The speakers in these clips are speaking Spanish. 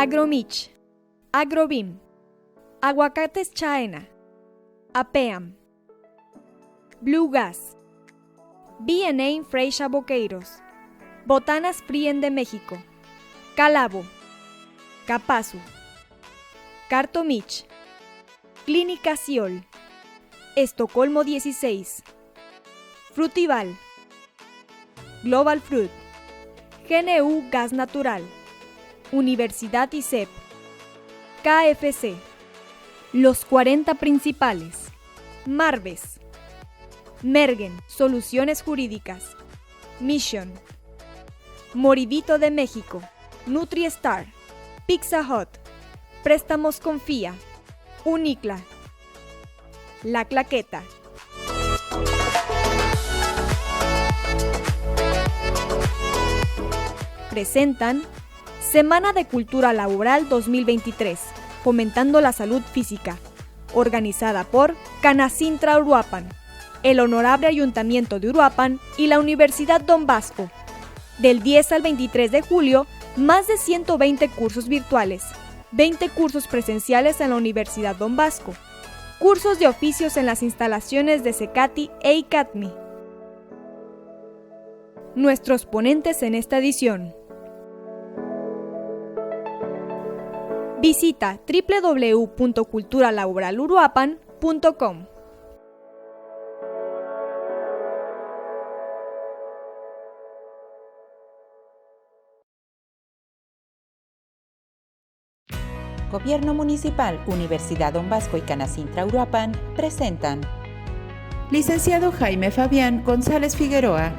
Agromich, Agrobim, Aguacates Chaena, Apeam, Blue Gas, B&A Freixa Boqueiros, Botanas Frien de México, Calabo, Capazu, Cartomich, Clínica Ciol, Estocolmo 16, Frutival, Global Fruit, GNU Gas Natural, Universidad ISEP, KFC, Los 40 Principales, Marves, Mergen, Soluciones Jurídicas, Mission, Moribito de México, NutriStar, Pizza Hut, Préstamos Confía, Unicla, La Claqueta. Presentan Semana de Cultura Laboral 2023, fomentando la salud física, organizada por Canacintra Uruapan, el Honorable Ayuntamiento de Uruapan y la Universidad Don Bosco. Del 10 al 23 de julio, más de 120 cursos virtuales, 20 cursos presenciales en la Universidad Don Bosco, cursos de oficios en las instalaciones de CECATI e ICATMI. Nuestros ponentes en esta edición. Visita www.culturalaboraluruapan.com. Gobierno Municipal, Universidad Don Bosco y Canacintra Uruapan presentan Licenciado Jaime Fabián González Figueroa,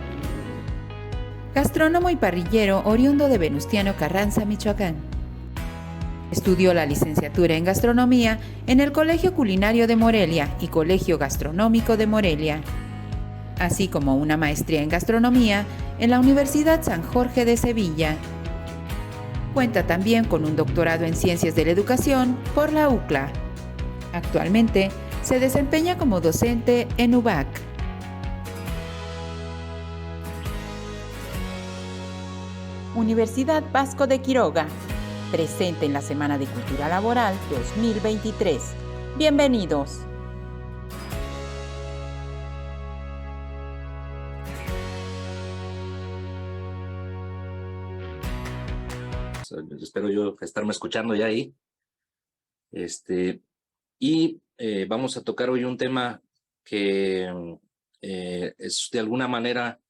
gastrónomo y parrillero oriundo de Venustiano Carranza, Michoacán. Estudió la licenciatura en gastronomía en el Colegio Culinario de Morelia y Colegio Gastronómico de Morelia, así como una maestría en gastronomía en la Universidad San Jorge de Sevilla. Cuenta también con un doctorado en Ciencias de la Educación por la UCLA. Actualmente se desempeña como docente en UBAC. Universidad Vasco de Quiroga, presente en la Semana de Cultura Laboral 2023. Bienvenidos. Espero yo estarme escuchando ya ahí. Vamos a tocar hoy un tema que es de alguna manera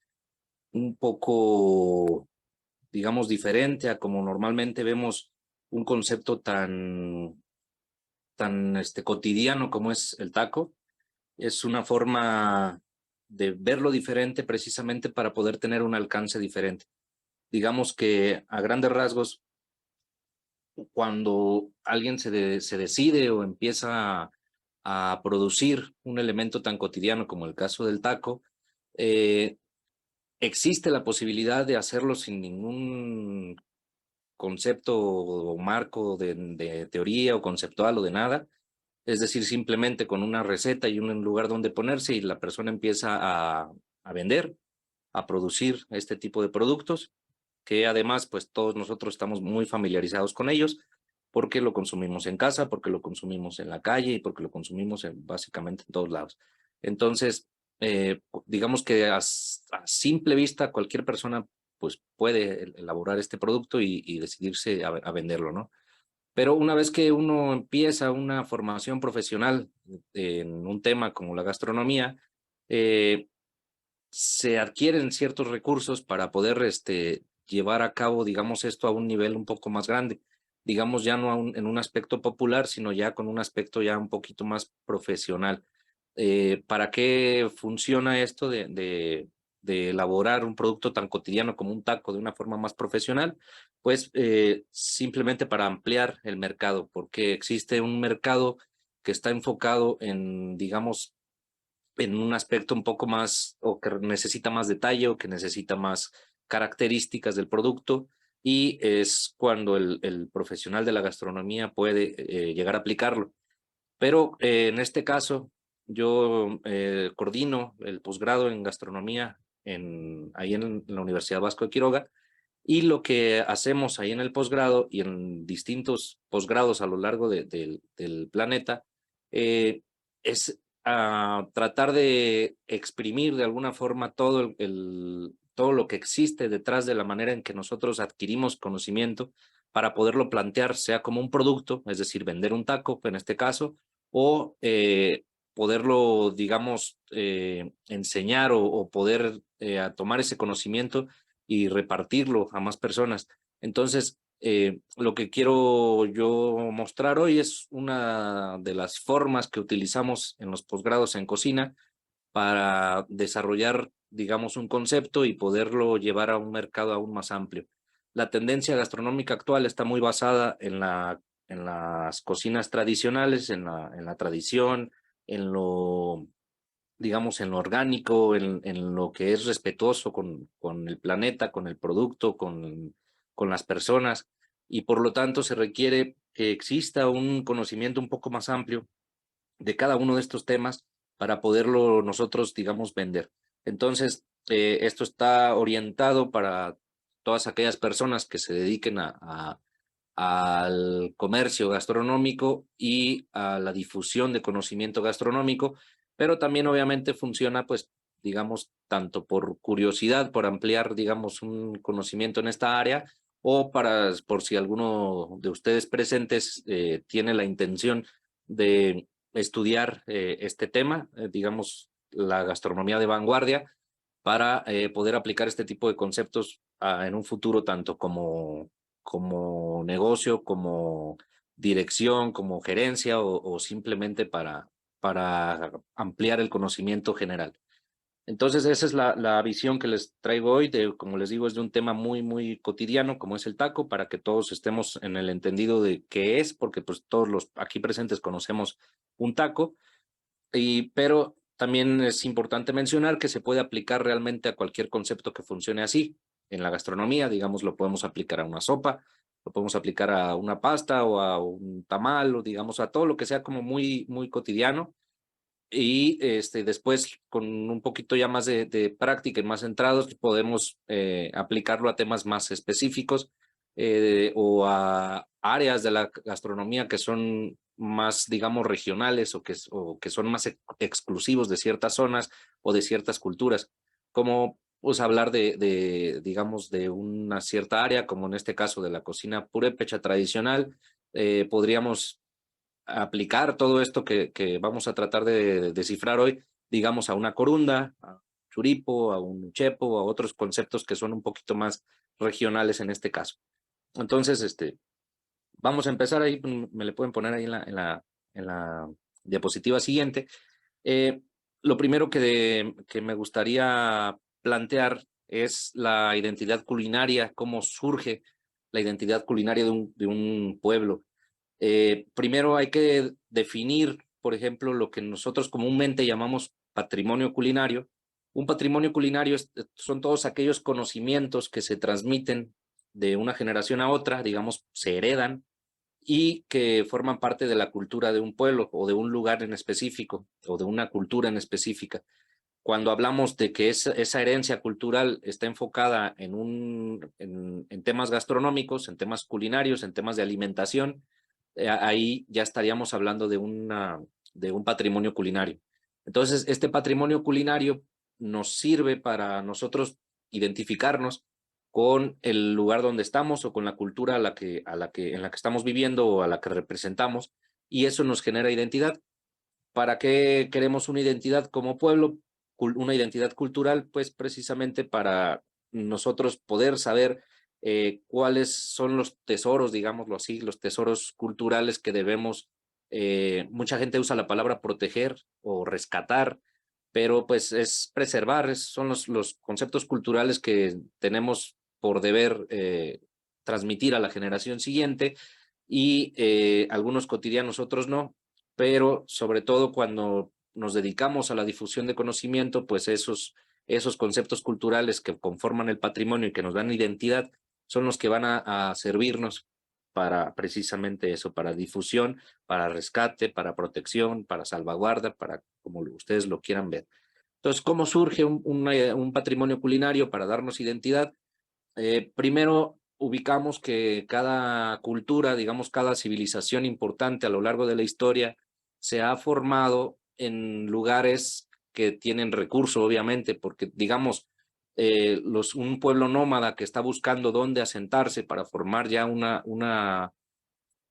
un poco, digamos, diferente a como normalmente vemos un concepto tan cotidiano como es el taco. Es una forma de verlo diferente precisamente para poder tener un alcance diferente. Digamos que a grandes rasgos, cuando alguien se decide o empieza a producir un elemento tan cotidiano como el caso del taco, existe la posibilidad de hacerlo sin ningún concepto o marco de teoría o conceptual o de nada. Es decir, simplemente con una receta y un lugar donde ponerse y la persona empieza a vender, a producir este tipo de productos, que además pues todos nosotros estamos muy familiarizados con ellos porque lo consumimos en casa, porque lo consumimos en la calle y porque lo consumimos básicamente en todos lados. Entonces, digamos que a simple vista cualquier persona pues puede elaborar este producto y decidirse a venderlo, ¿no? Pero una vez que uno empieza una formación profesional en un tema como la gastronomía, se adquieren ciertos recursos para poder llevar a cabo, digamos, esto a un nivel un poco más grande. Digamos, ya no en un aspecto popular, sino ya con un aspecto ya un poquito más profesional. ¿Para qué funciona esto de elaborar un producto tan cotidiano como un taco de una forma más profesional? Pues simplemente para ampliar el mercado, porque existe un mercado que está enfocado en, digamos, en un aspecto un poco más, o que necesita más detalle, o que necesita más características del producto, y es cuando el profesional de la gastronomía puede llegar a aplicarlo. Pero en este caso, yo coordino el posgrado en gastronomía ahí en la Universidad Vasco de Quiroga, Y lo que hacemos ahí en el posgrado y en distintos posgrados a lo largo del planeta es tratar de exprimir de alguna forma todo lo que existe detrás de la manera en que nosotros adquirimos conocimiento para poderlo plantear, sea como un producto, es decir, vender un taco en este caso, o poderlo, digamos, enseñar o poder tomar ese conocimiento y repartirlo a más personas. Entonces, lo que quiero yo mostrar hoy es una de las formas que utilizamos en los posgrados en cocina para desarrollar, digamos, un concepto y poderlo llevar a un mercado aún más amplio. La tendencia gastronómica actual está muy basada en las cocinas tradicionales, en la tradición, en lo, digamos, en lo orgánico, en lo que es respetuoso con el planeta, con el producto, con las personas, y por lo tanto se requiere que exista un conocimiento un poco más amplio de cada uno de estos temas para poderlo nosotros, digamos, vender. Entonces, esto está orientado para todas aquellas personas que se dediquen al comercio gastronómico y a la difusión de conocimiento gastronómico, pero también obviamente funciona, pues, digamos, tanto por curiosidad, por ampliar, digamos, un conocimiento en esta área, o por si alguno de ustedes presentes tiene la intención de estudiar este tema, digamos, la gastronomía de vanguardia, para poder aplicar este tipo de conceptos en un futuro, tanto como negocio, como dirección, como gerencia o simplemente para ampliar el conocimiento general. Entonces, esa es la visión que les traigo hoy, como les digo, es de un tema muy, muy cotidiano, como es el taco, para que todos estemos en el entendido de qué es, porque pues todos los aquí presentes conocemos un taco, pero también es importante mencionar que se puede aplicar realmente a cualquier concepto que funcione así. En la gastronomía, digamos, lo podemos aplicar a una sopa, lo podemos aplicar a una pasta o a un tamal, o digamos, a todo lo que sea como muy, muy cotidiano. Y después, con un poquito ya más de práctica y más centrados, podemos aplicarlo a temas más específicos o a áreas de la gastronomía que son más, digamos, regionales o que son más exclusivos de ciertas zonas o de ciertas culturas. Como pues hablar digamos, de una cierta área, como en este caso de la cocina purépecha tradicional, podríamos aplicar todo esto que vamos a tratar de descifrar hoy, digamos, a una corunda, a un churipo, a un chepo, a otros conceptos que son un poquito más regionales en este caso. Entonces, vamos a empezar ahí, me le pueden poner ahí en la diapositiva siguiente. Lo primero que me gustaría plantear es la identidad culinaria, cómo surge la identidad culinaria de un pueblo. Primero hay que definir, por ejemplo, lo que nosotros comúnmente llamamos patrimonio culinario. Un patrimonio culinario son todos aquellos conocimientos que se transmiten de una generación a otra, digamos, se heredan y que forman parte de la cultura de un pueblo o de un lugar en específico o de una cultura en específica. Cuando hablamos de que esa herencia cultural está enfocada en temas gastronómicos, en temas culinarios, en temas de alimentación, ahí ya estaríamos hablando de un patrimonio culinario. Entonces, este patrimonio culinario nos sirve para nosotros identificarnos con el lugar donde estamos o con la cultura en la que estamos viviendo o a la que representamos, y eso nos genera identidad. ¿Para qué queremos una identidad como pueblo? Una identidad cultural, pues precisamente para nosotros poder saber cuáles son los tesoros, digámoslo así, los tesoros culturales que debemos, mucha gente usa la palabra proteger o rescatar, pero pues es preservar, son los conceptos culturales que tenemos por deber transmitir a la generación siguiente, y algunos cotidianos, otros no, pero sobre todo cuando nos dedicamos a la difusión de conocimiento, pues esos conceptos culturales que conforman el patrimonio y que nos dan identidad son los que van a servirnos para precisamente eso, para difusión, para rescate, para protección, para salvaguarda, para como ustedes lo quieran ver. Entonces, ¿cómo surge un patrimonio culinario para darnos identidad? Primero, ubicamos que cada cultura, digamos, cada civilización importante a lo largo de la historia se ha formado en lugares que tienen recursos, obviamente, porque, digamos, un pueblo nómada que está buscando dónde asentarse para formar ya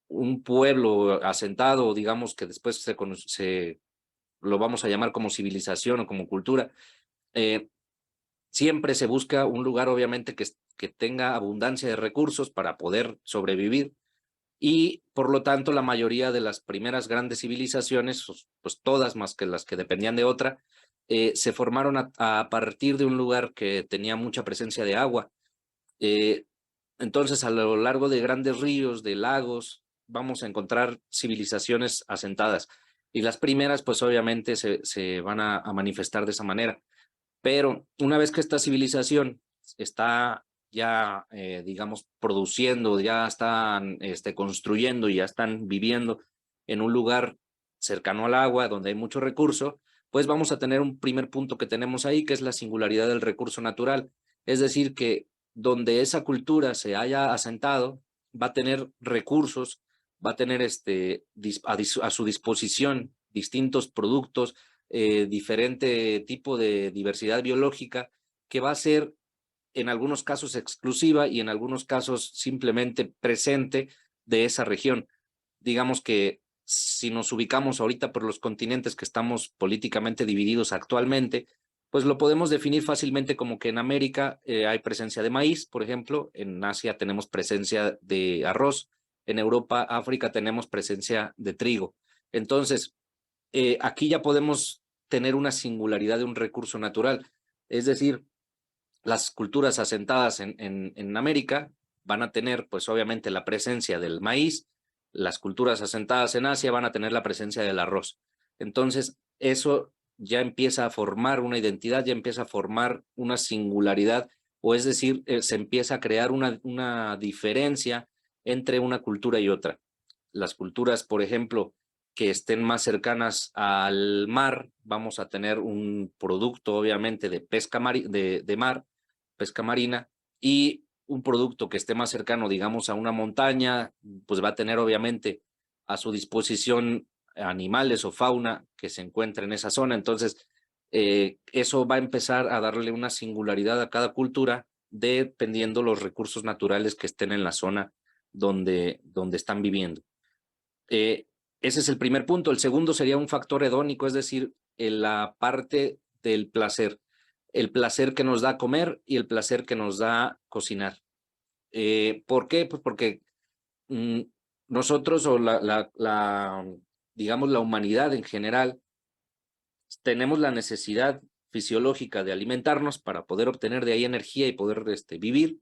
un pueblo asentado, digamos, que después lo vamos a llamar como civilización o como cultura. Siempre se busca un lugar, obviamente, que tenga abundancia de recursos para poder sobrevivir, y por lo tanto la mayoría de las primeras grandes civilizaciones, pues todas más que las que dependían de otra, se formaron a partir de un lugar que tenía mucha presencia de agua. Eh, entonces, a lo largo de grandes ríos, de lagos, vamos a encontrar civilizaciones asentadas. Y las primeras, pues obviamente se van a manifestar de esa manera. Pero una vez que esta civilización está ya, digamos, produciendo, ya están construyendo y ya están viviendo en un lugar cercano al agua, donde hay mucho recurso, pues vamos a tener un primer punto que tenemos ahí, que es la singularidad del recurso natural. Es decir, que donde esa cultura se haya asentado, va a tener recursos, va a tener a su disposición distintos productos, diferente tipo de diversidad biológica, que va a ser en algunos casos exclusiva y en algunos casos simplemente presente de esa región. Digamos que si nos ubicamos ahorita por los continentes que estamos políticamente divididos actualmente, pues lo podemos definir fácilmente como que en América hay presencia de maíz, por ejemplo, en Asia tenemos presencia de arroz, en Europa, África tenemos presencia de trigo. Entonces, aquí ya podemos tener una singularidad de un recurso natural. Es decir, las culturas asentadas en América van a tener, pues obviamente, la presencia del maíz, las culturas asentadas en Asia van a tener la presencia del arroz. Entonces, eso ya empieza a formar una identidad, ya empieza a formar una singularidad, o es decir, se empieza a crear una diferencia entre una cultura y otra. Las culturas, por ejemplo, que estén más cercanas al mar, vamos a tener un producto, obviamente, de pesca de mar, pesca marina, y un producto que esté más cercano, digamos, a una montaña, pues va a tener, obviamente, a su disposición animales o fauna que se encuentre en esa zona. Entonces, eso va a empezar a darle una singularidad a cada cultura dependiendo los recursos naturales que estén en la zona donde están viviendo. Ese es el primer punto. El segundo sería un factor hedónico, es decir, en la parte del placer. El placer que nos da comer y el placer que nos da cocinar. ¿Por qué? Pues porque nosotros o digamos, la humanidad en general, tenemos la necesidad fisiológica de alimentarnos para poder obtener de ahí energía y poder vivir,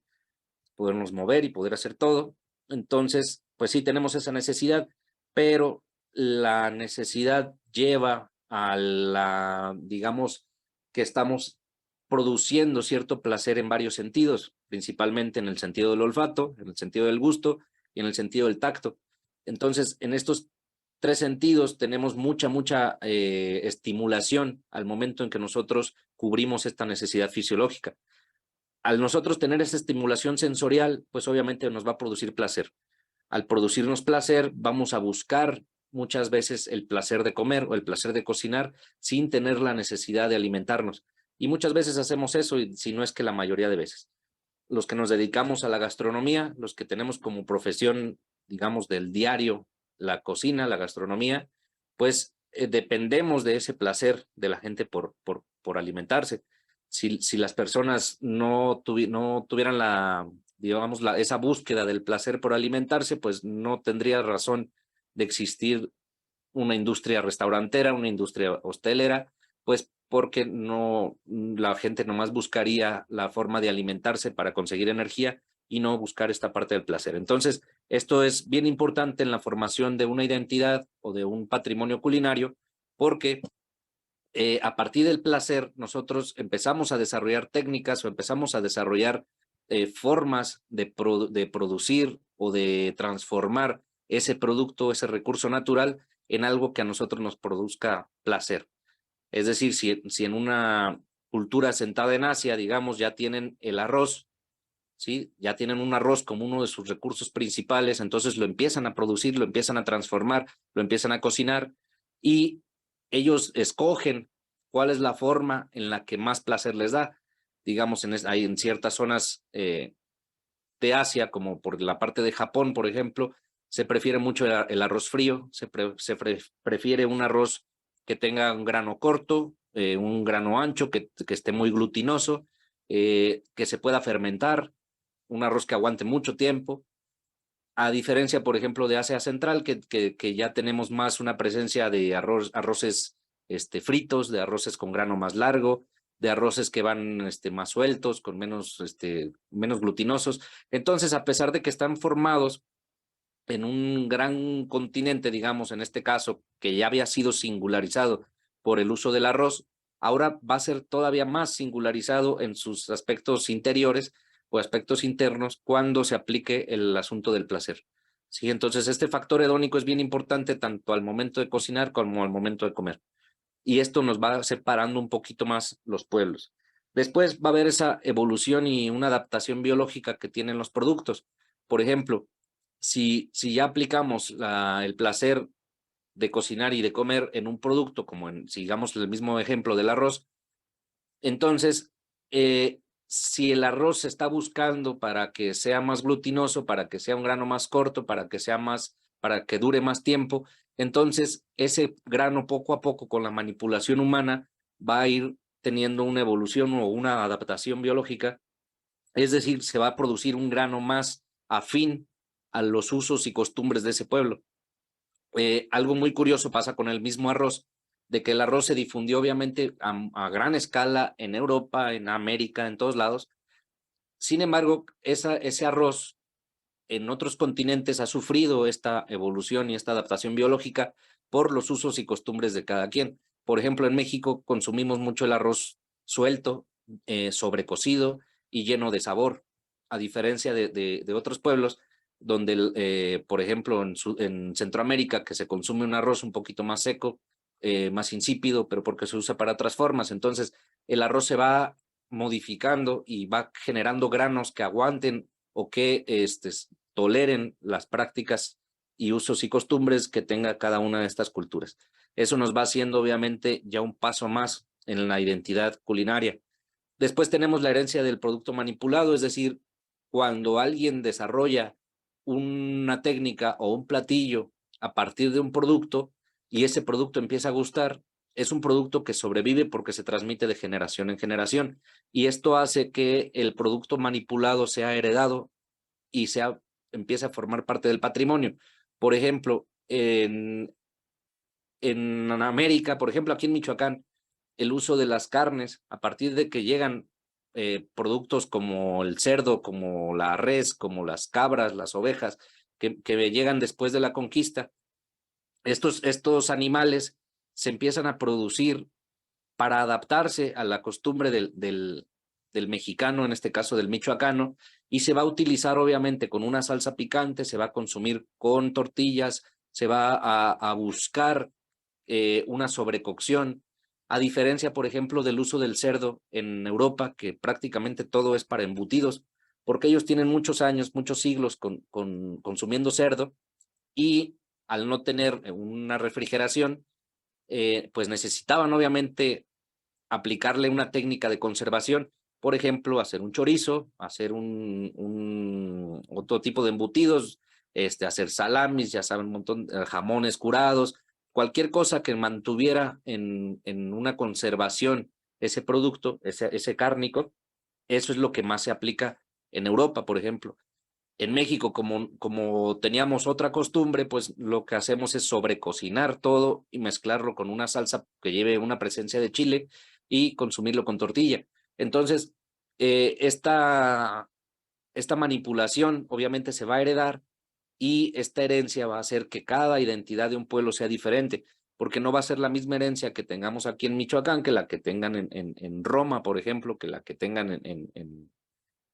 podernos mover y poder hacer todo. Entonces, pues sí tenemos esa necesidad, pero la necesidad lleva a digamos, que estamos produciendo cierto placer en varios sentidos, principalmente en el sentido del olfato, en el sentido del gusto y en el sentido del tacto. Entonces, en estos tres sentidos tenemos mucha estimulación al momento en que nosotros cubrimos esta necesidad fisiológica. Al nosotros tener esa estimulación sensorial, pues obviamente nos va a producir placer. Al producirnos placer, vamos a buscar muchas veces el placer de comer o el placer de cocinar sin tener la necesidad de alimentarnos. Y muchas veces hacemos eso, y si no es que la mayoría de veces. Los que nos dedicamos a la gastronomía, los que tenemos como profesión, digamos, del diario, la cocina, la gastronomía, pues dependemos de ese placer de la gente por alimentarse. Si las personas no tuvieran digamos, esa búsqueda del placer por alimentarse, pues no tendría razón de existir una industria restaurantera, una industria hostelera, pues porque la gente nomás buscaría la forma de alimentarse para conseguir energía y no buscar esta parte del placer. Entonces, esto es bien importante en la formación de una identidad o de un patrimonio culinario, porque a partir del placer nosotros empezamos a desarrollar técnicas o empezamos a desarrollar formas de producir o de transformar ese producto, ese recurso natural en algo que a nosotros nos produzca placer. Es decir, si en una cultura asentada en Asia, digamos, ya tienen el arroz, ¿sí? Ya tienen un arroz como uno de sus recursos principales, entonces lo empiezan a producir, lo empiezan a transformar, lo empiezan a cocinar y ellos escogen cuál es la forma en la que más placer les da. Digamos, hay en ciertas zonas de Asia, como por la parte de Japón, por ejemplo, se prefiere mucho el arroz frío, prefiere un arroz que tenga un grano corto, un grano ancho, que esté muy glutinoso, que se pueda fermentar, un arroz que aguante mucho tiempo, a diferencia, por ejemplo, de Asia Central, que ya tenemos más una presencia de arroces fritos, de arroces con grano más largo, de arroces que van más sueltos, con menos glutinosos. Entonces, a pesar de que están formados en un gran continente, digamos, en este caso, que ya había sido singularizado por el uso del arroz, ahora va a ser todavía más singularizado en sus aspectos interiores o aspectos internos cuando se aplique el asunto del placer. Sí, entonces este factor hedónico es bien importante tanto al momento de cocinar como al momento de comer. Y esto nos va separando un poquito más los pueblos. Después va a haber esa evolución y una adaptación biológica que tienen los productos. Por ejemplo, si ya aplicamos el placer de cocinar y de comer en un producto, como sigamos el mismo ejemplo del arroz, entonces, si el arroz se está buscando para que sea más glutinoso, para que sea un grano más corto, para que dure más tiempo, entonces ese grano poco a poco con la manipulación humana va a ir teniendo una evolución o una adaptación biológica, es decir, se va a producir un grano más afín a los usos y costumbres de ese pueblo. Algo muy curioso pasa con el mismo arroz, de que el arroz se difundió obviamente a gran escala en Europa, en América, en todos lados. Sin embargo, ese arroz en otros continentes ha sufrido esta evolución y esta adaptación biológica por los usos y costumbres de cada quien. Por ejemplo, en México consumimos mucho el arroz suelto, sobrecocido y lleno de sabor, a diferencia de otros pueblos donde, por ejemplo, en Centroamérica, que se consume un arroz un poquito más seco, más insípido, pero porque se usa para otras formas. Entonces, el arroz se va modificando y va generando granos que aguanten o que toleren las prácticas y usos y costumbres que tenga cada una de estas culturas. Eso nos va haciendo, obviamente, ya un paso más en la identidad culinaria. Después tenemos la herencia del producto manipulado, es decir, cuando alguien desarrolla una técnica o un platillo a partir de un producto y ese producto empieza a gustar, es un producto que sobrevive porque se transmite de generación en generación. Y esto hace que el producto manipulado sea heredado y empiece a formar parte del patrimonio. Por ejemplo, en América, por ejemplo, aquí en Michoacán, el uso de las carnes, a partir de que llegan productos como el cerdo, como la res, como las cabras, las ovejas, que llegan después de la conquista, estos animales se empiezan a producir para adaptarse a la costumbre del mexicano, en este caso del michoacano, y se va a utilizar obviamente con una salsa picante, se va a consumir con tortillas, se va a buscar una sobrecocción, a diferencia, por ejemplo, del uso del cerdo en Europa, que prácticamente todo es para embutidos, porque ellos tienen muchos años, muchos siglos consumiendo cerdo y al no tener una refrigeración, pues necesitaban obviamente aplicarle una técnica de conservación, por ejemplo, hacer un chorizo, hacer otro tipo de embutidos, hacer salamis, ya saben, un montón de jamones curados, cualquier cosa que mantuviera en una conservación ese producto, ese cárnico, eso es lo que más se aplica en Europa, por ejemplo. En México, como teníamos otra costumbre, pues lo que hacemos es sobrecocinar todo y mezclarlo con una salsa que lleve una presencia de chile y consumirlo con tortilla. Entonces, esta manipulación obviamente se va a heredar y esta herencia va a hacer que cada identidad de un pueblo sea diferente, porque no va a ser la misma herencia que tengamos aquí en Michoacán que la que tengan en Roma, por ejemplo, que la que tengan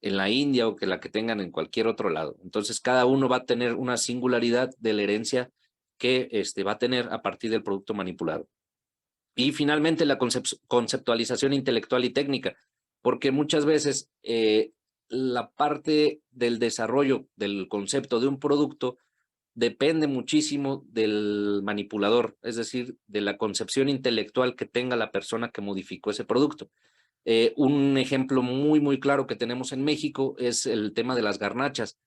en la India o que la que tengan en cualquier otro lado. Entonces, cada uno va a tener una singularidad de la herencia que va a tener a partir del producto manipulado. Y finalmente, la conceptualización intelectual y técnica, porque muchas veces la parte del desarrollo del concepto de un producto depende muchísimo del manipulador, es decir, de la concepción intelectual que tenga la persona que modificó ese producto. Un ejemplo muy, muy claro que tenemos en México es el tema de las garnachas.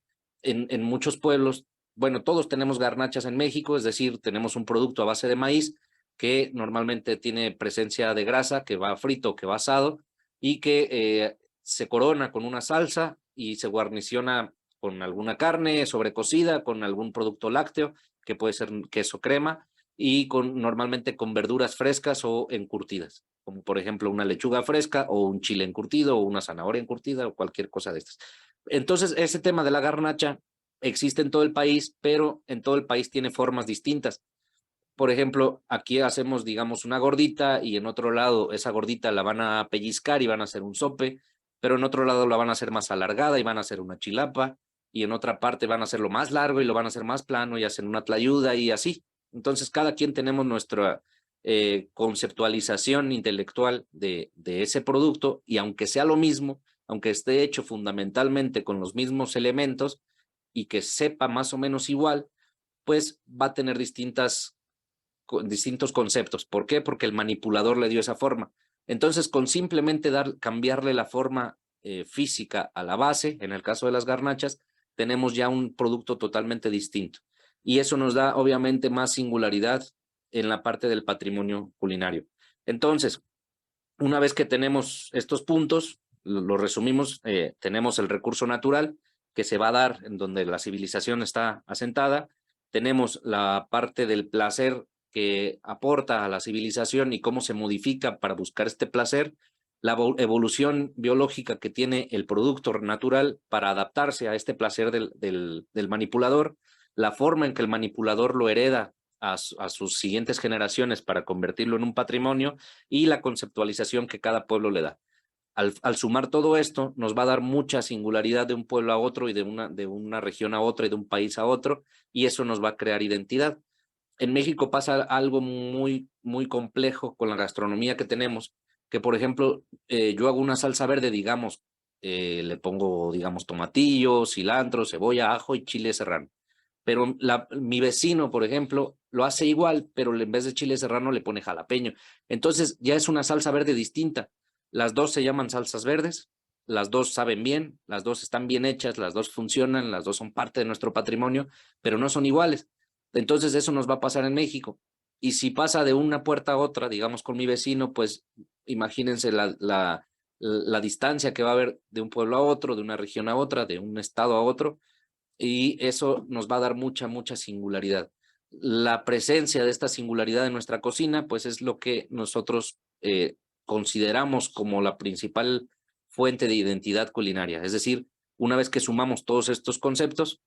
En muchos pueblos, bueno, todos tenemos garnachas en México, es decir, tenemos un producto a base de maíz que normalmente tiene presencia de grasa, que va frito, que va asado, y que se corona con una salsa y se guarniciona con alguna carne sobrecocida, con algún producto lácteo, que puede ser queso crema, y normalmente con verduras frescas o encurtidas, como por ejemplo una lechuga fresca o un chile encurtido o una zanahoria encurtida o cualquier cosa de estas. Entonces, ese tema de la garnacha existe en todo el país, pero en todo el país tiene formas distintas. Por ejemplo, aquí hacemos, digamos, una gordita y en otro lado esa gordita la van a pellizcar y van a hacer un sope, pero en otro lado la van a hacer más alargada y van a hacer una chilapa, y en otra parte van a hacerlo más largo y lo van a hacer más plano y hacen una tlayuda y así. Entonces, cada quien tenemos nuestra conceptualización intelectual de ese producto, y aunque sea lo mismo, aunque esté hecho fundamentalmente con los mismos elementos y que sepa más o menos igual, pues va a tener distintos conceptos. ¿Por qué? Porque el manipulador le dio esa forma. Entonces, con simplemente cambiarle la forma física a la base, en el caso de las garnachas, tenemos ya un producto totalmente distinto. Y eso nos da, obviamente, más singularidad en la parte del patrimonio culinario. Entonces, una vez que tenemos estos puntos, lo resumimos, tenemos el recurso natural que se va a dar en donde la civilización está asentada, tenemos la parte del placer que aporta a la civilización y cómo se modifica para buscar este placer, la evolución biológica que tiene el producto natural para adaptarse a este placer del manipulador, la forma en que el manipulador lo hereda a sus siguientes generaciones para convertirlo en un patrimonio, y la conceptualización que cada pueblo le da. Al sumar todo esto, nos va a dar mucha singularidad de un pueblo a otro y de una región a otra y de un país a otro, y eso nos va a crear identidad. En México pasa algo muy, muy complejo con la gastronomía que tenemos, que por ejemplo, yo hago una salsa verde, digamos, le pongo, digamos, tomatillo, cilantro, cebolla, ajo y chile serrano. Pero mi vecino, por ejemplo, lo hace igual, pero en vez de chile serrano le pone jalapeño. Entonces ya es una salsa verde distinta. Las dos se llaman salsas verdes, las dos saben bien, las dos están bien hechas, las dos funcionan, las dos son parte de nuestro patrimonio, pero no son iguales. Entonces eso nos va a pasar en México. Y si pasa de una puerta a otra, digamos con mi vecino, pues imagínense la distancia que va a haber de un pueblo a otro, de una región a otra, de un estado a otro, y eso nos va a dar mucha, mucha singularidad. La presencia de esta singularidad en nuestra cocina, pues es lo que nosotros consideramos como la principal fuente de identidad culinaria. Es decir, una vez que sumamos todos estos conceptos,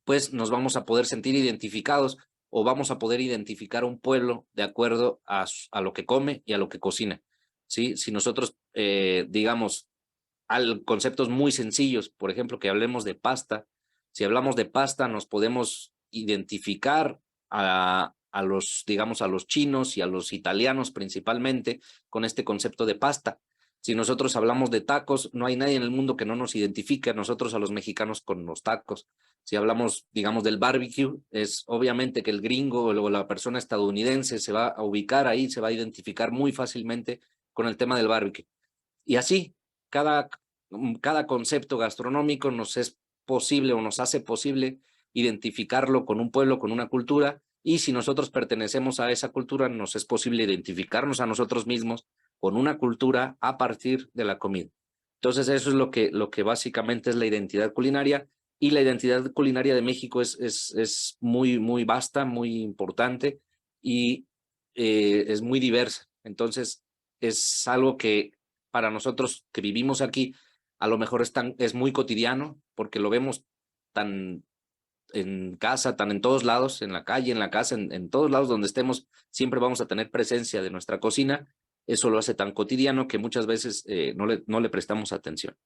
pues nos vamos a poder sentir identificados, o vamos a poder identificar un pueblo de acuerdo a lo que come y a lo que cocina. ¿Sí? Si nosotros, digamos, conceptos muy sencillos, por ejemplo, que hablemos de pasta. Si hablamos de pasta, nos podemos identificar a los, digamos, a los chinos y a los italianos principalmente con este concepto de pasta. Si nosotros hablamos de tacos, no hay nadie en el mundo que no nos identifique a nosotros, a los mexicanos, con los tacos. Si hablamos, digamos, del barbecue, es obviamente que el gringo o la persona estadounidense se va a ubicar ahí, se va a identificar muy fácilmente con el tema del barbecue. Y así, cada concepto gastronómico nos es posible o nos hace posible identificarlo con un pueblo, con una cultura, y si nosotros pertenecemos a esa cultura, nos es posible identificarnos a nosotros mismos con una cultura a partir de la comida. Entonces eso es lo que básicamente es la identidad culinaria, y la identidad culinaria de México es muy, muy vasta, muy importante, y es muy diversa. Entonces es algo que para nosotros que vivimos aquí, a lo mejor es muy cotidiano, porque lo vemos tan en casa, tan en todos lados, en la calle, en la casa, en todos lados donde estemos, siempre vamos a tener presencia de nuestra cocina. Eso lo hace tan cotidiano que muchas veces no le prestamos atención.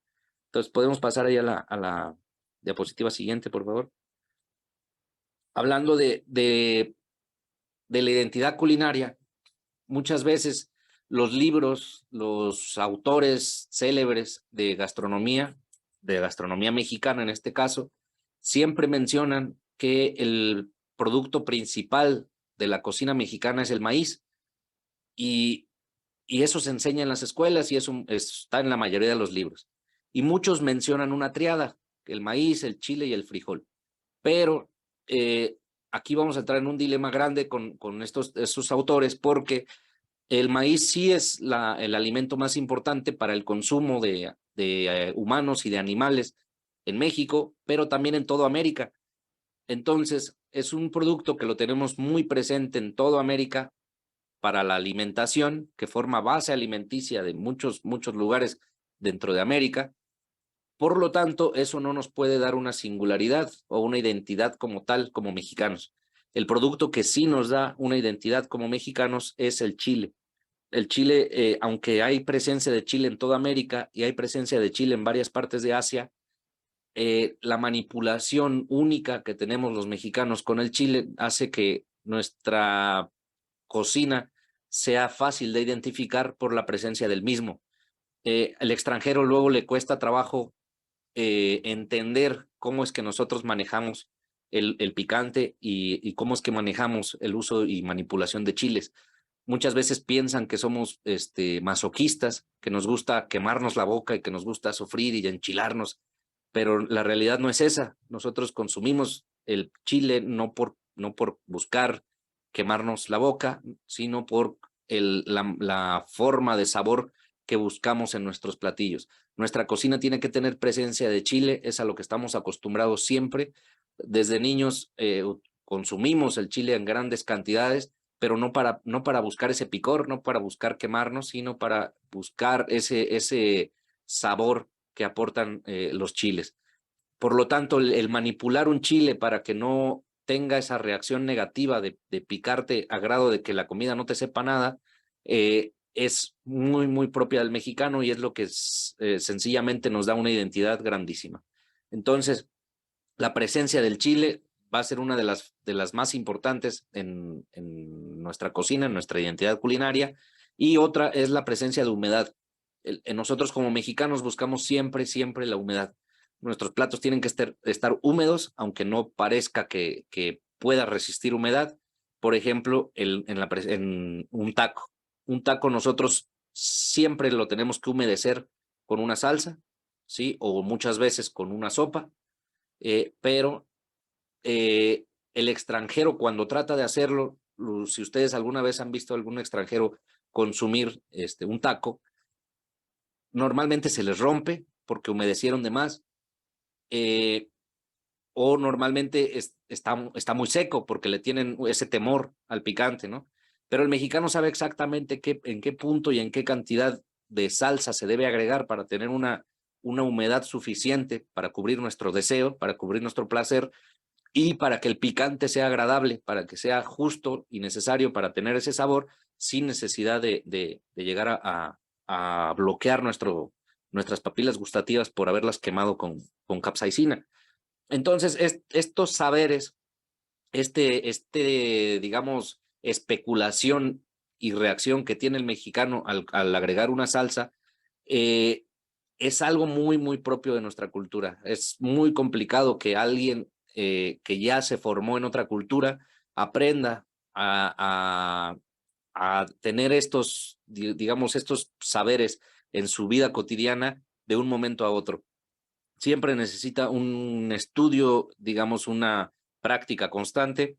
Entonces, podemos pasar ahí a la diapositiva siguiente, por favor. Hablando de la identidad culinaria, muchas veces los libros, los autores célebres de gastronomía de gastronomía mexicana en este caso, siempre mencionan que el producto principal de la cocina mexicana es el maíz. Y, y eso se enseña en las escuelas y eso está en la mayoría de los libros. Y muchos mencionan una triada, el maíz, el chile y el frijol. Pero aquí vamos a entrar en un dilema grande con estos autores, porque el maíz sí es el alimento más importante para el consumo de humanos y de animales en México, pero también en toda América. Entonces, es un producto que lo tenemos muy presente en toda América para la alimentación, que forma base alimenticia de muchos lugares dentro de América. Por lo tanto, eso no nos puede dar una singularidad o una identidad como tal, como mexicanos. El producto que sí nos da una identidad como mexicanos es el chile. El chile, aunque hay presencia de chile en toda América y hay presencia de chile en varias partes de Asia, la manipulación única que tenemos los mexicanos con el chile hace que nuestra cocina sea fácil de identificar por la presencia del mismo. Al extranjero luego le cuesta trabajo entender cómo es que nosotros manejamos el picante y cómo es que manejamos el uso y manipulación de chiles. Muchas veces piensan que somos masoquistas, que nos gusta quemarnos la boca y que nos gusta sufrir y enchilarnos, pero la realidad no es esa. Nosotros consumimos el chile no por buscar quemarnos la boca, sino por la forma de sabor que buscamos en nuestros platillos. Nuestra cocina tiene que tener presencia de chile, es a lo que estamos acostumbrados siempre. Desde niños consumimos el chile en grandes cantidades, pero no para buscar ese picor, no para buscar quemarnos, sino para buscar ese sabor que aportan los chiles. Por lo tanto, el manipular un chile para que no tenga esa reacción negativa de picarte a grado de que la comida no te sepa nada, es muy propia del mexicano y es lo que sencillamente nos da una identidad grandísima. Entonces, la presencia del chile va a ser una de las más importantes en nuestra cocina, en nuestra identidad culinaria, y otra es la presencia de humedad. Nosotros como mexicanos buscamos siempre la humedad. Nuestros platos tienen que estar húmedos, aunque no parezca que pueda resistir humedad. Por ejemplo, en un taco. Un taco nosotros siempre lo tenemos que humedecer con una salsa, ¿sí? O muchas veces con una sopa, pero el extranjero cuando trata de hacerlo, si ustedes alguna vez han visto a algún extranjero consumir un taco, normalmente se les rompe porque humedecieron de más, o normalmente está muy seco porque le tienen ese temor al picante, ¿no? Pero el mexicano sabe exactamente en qué punto y en qué cantidad de salsa se debe agregar para tener una humedad suficiente para cubrir nuestro deseo, para cubrir nuestro placer y para que el picante sea agradable, para que sea justo y necesario para tener ese sabor sin necesidad de llegar a bloquear nuestras papilas gustativas por haberlas quemado con capsaicina. Entonces, estos saberes, digamos, especulación y reacción que tiene el mexicano al agregar una salsa, es algo muy propio de nuestra cultura. Es muy complicado que alguien que ya se formó en otra cultura aprenda a tener digamos, estos saberes en su vida cotidiana de un momento a otro. Siempre necesita un estudio, digamos, una práctica constante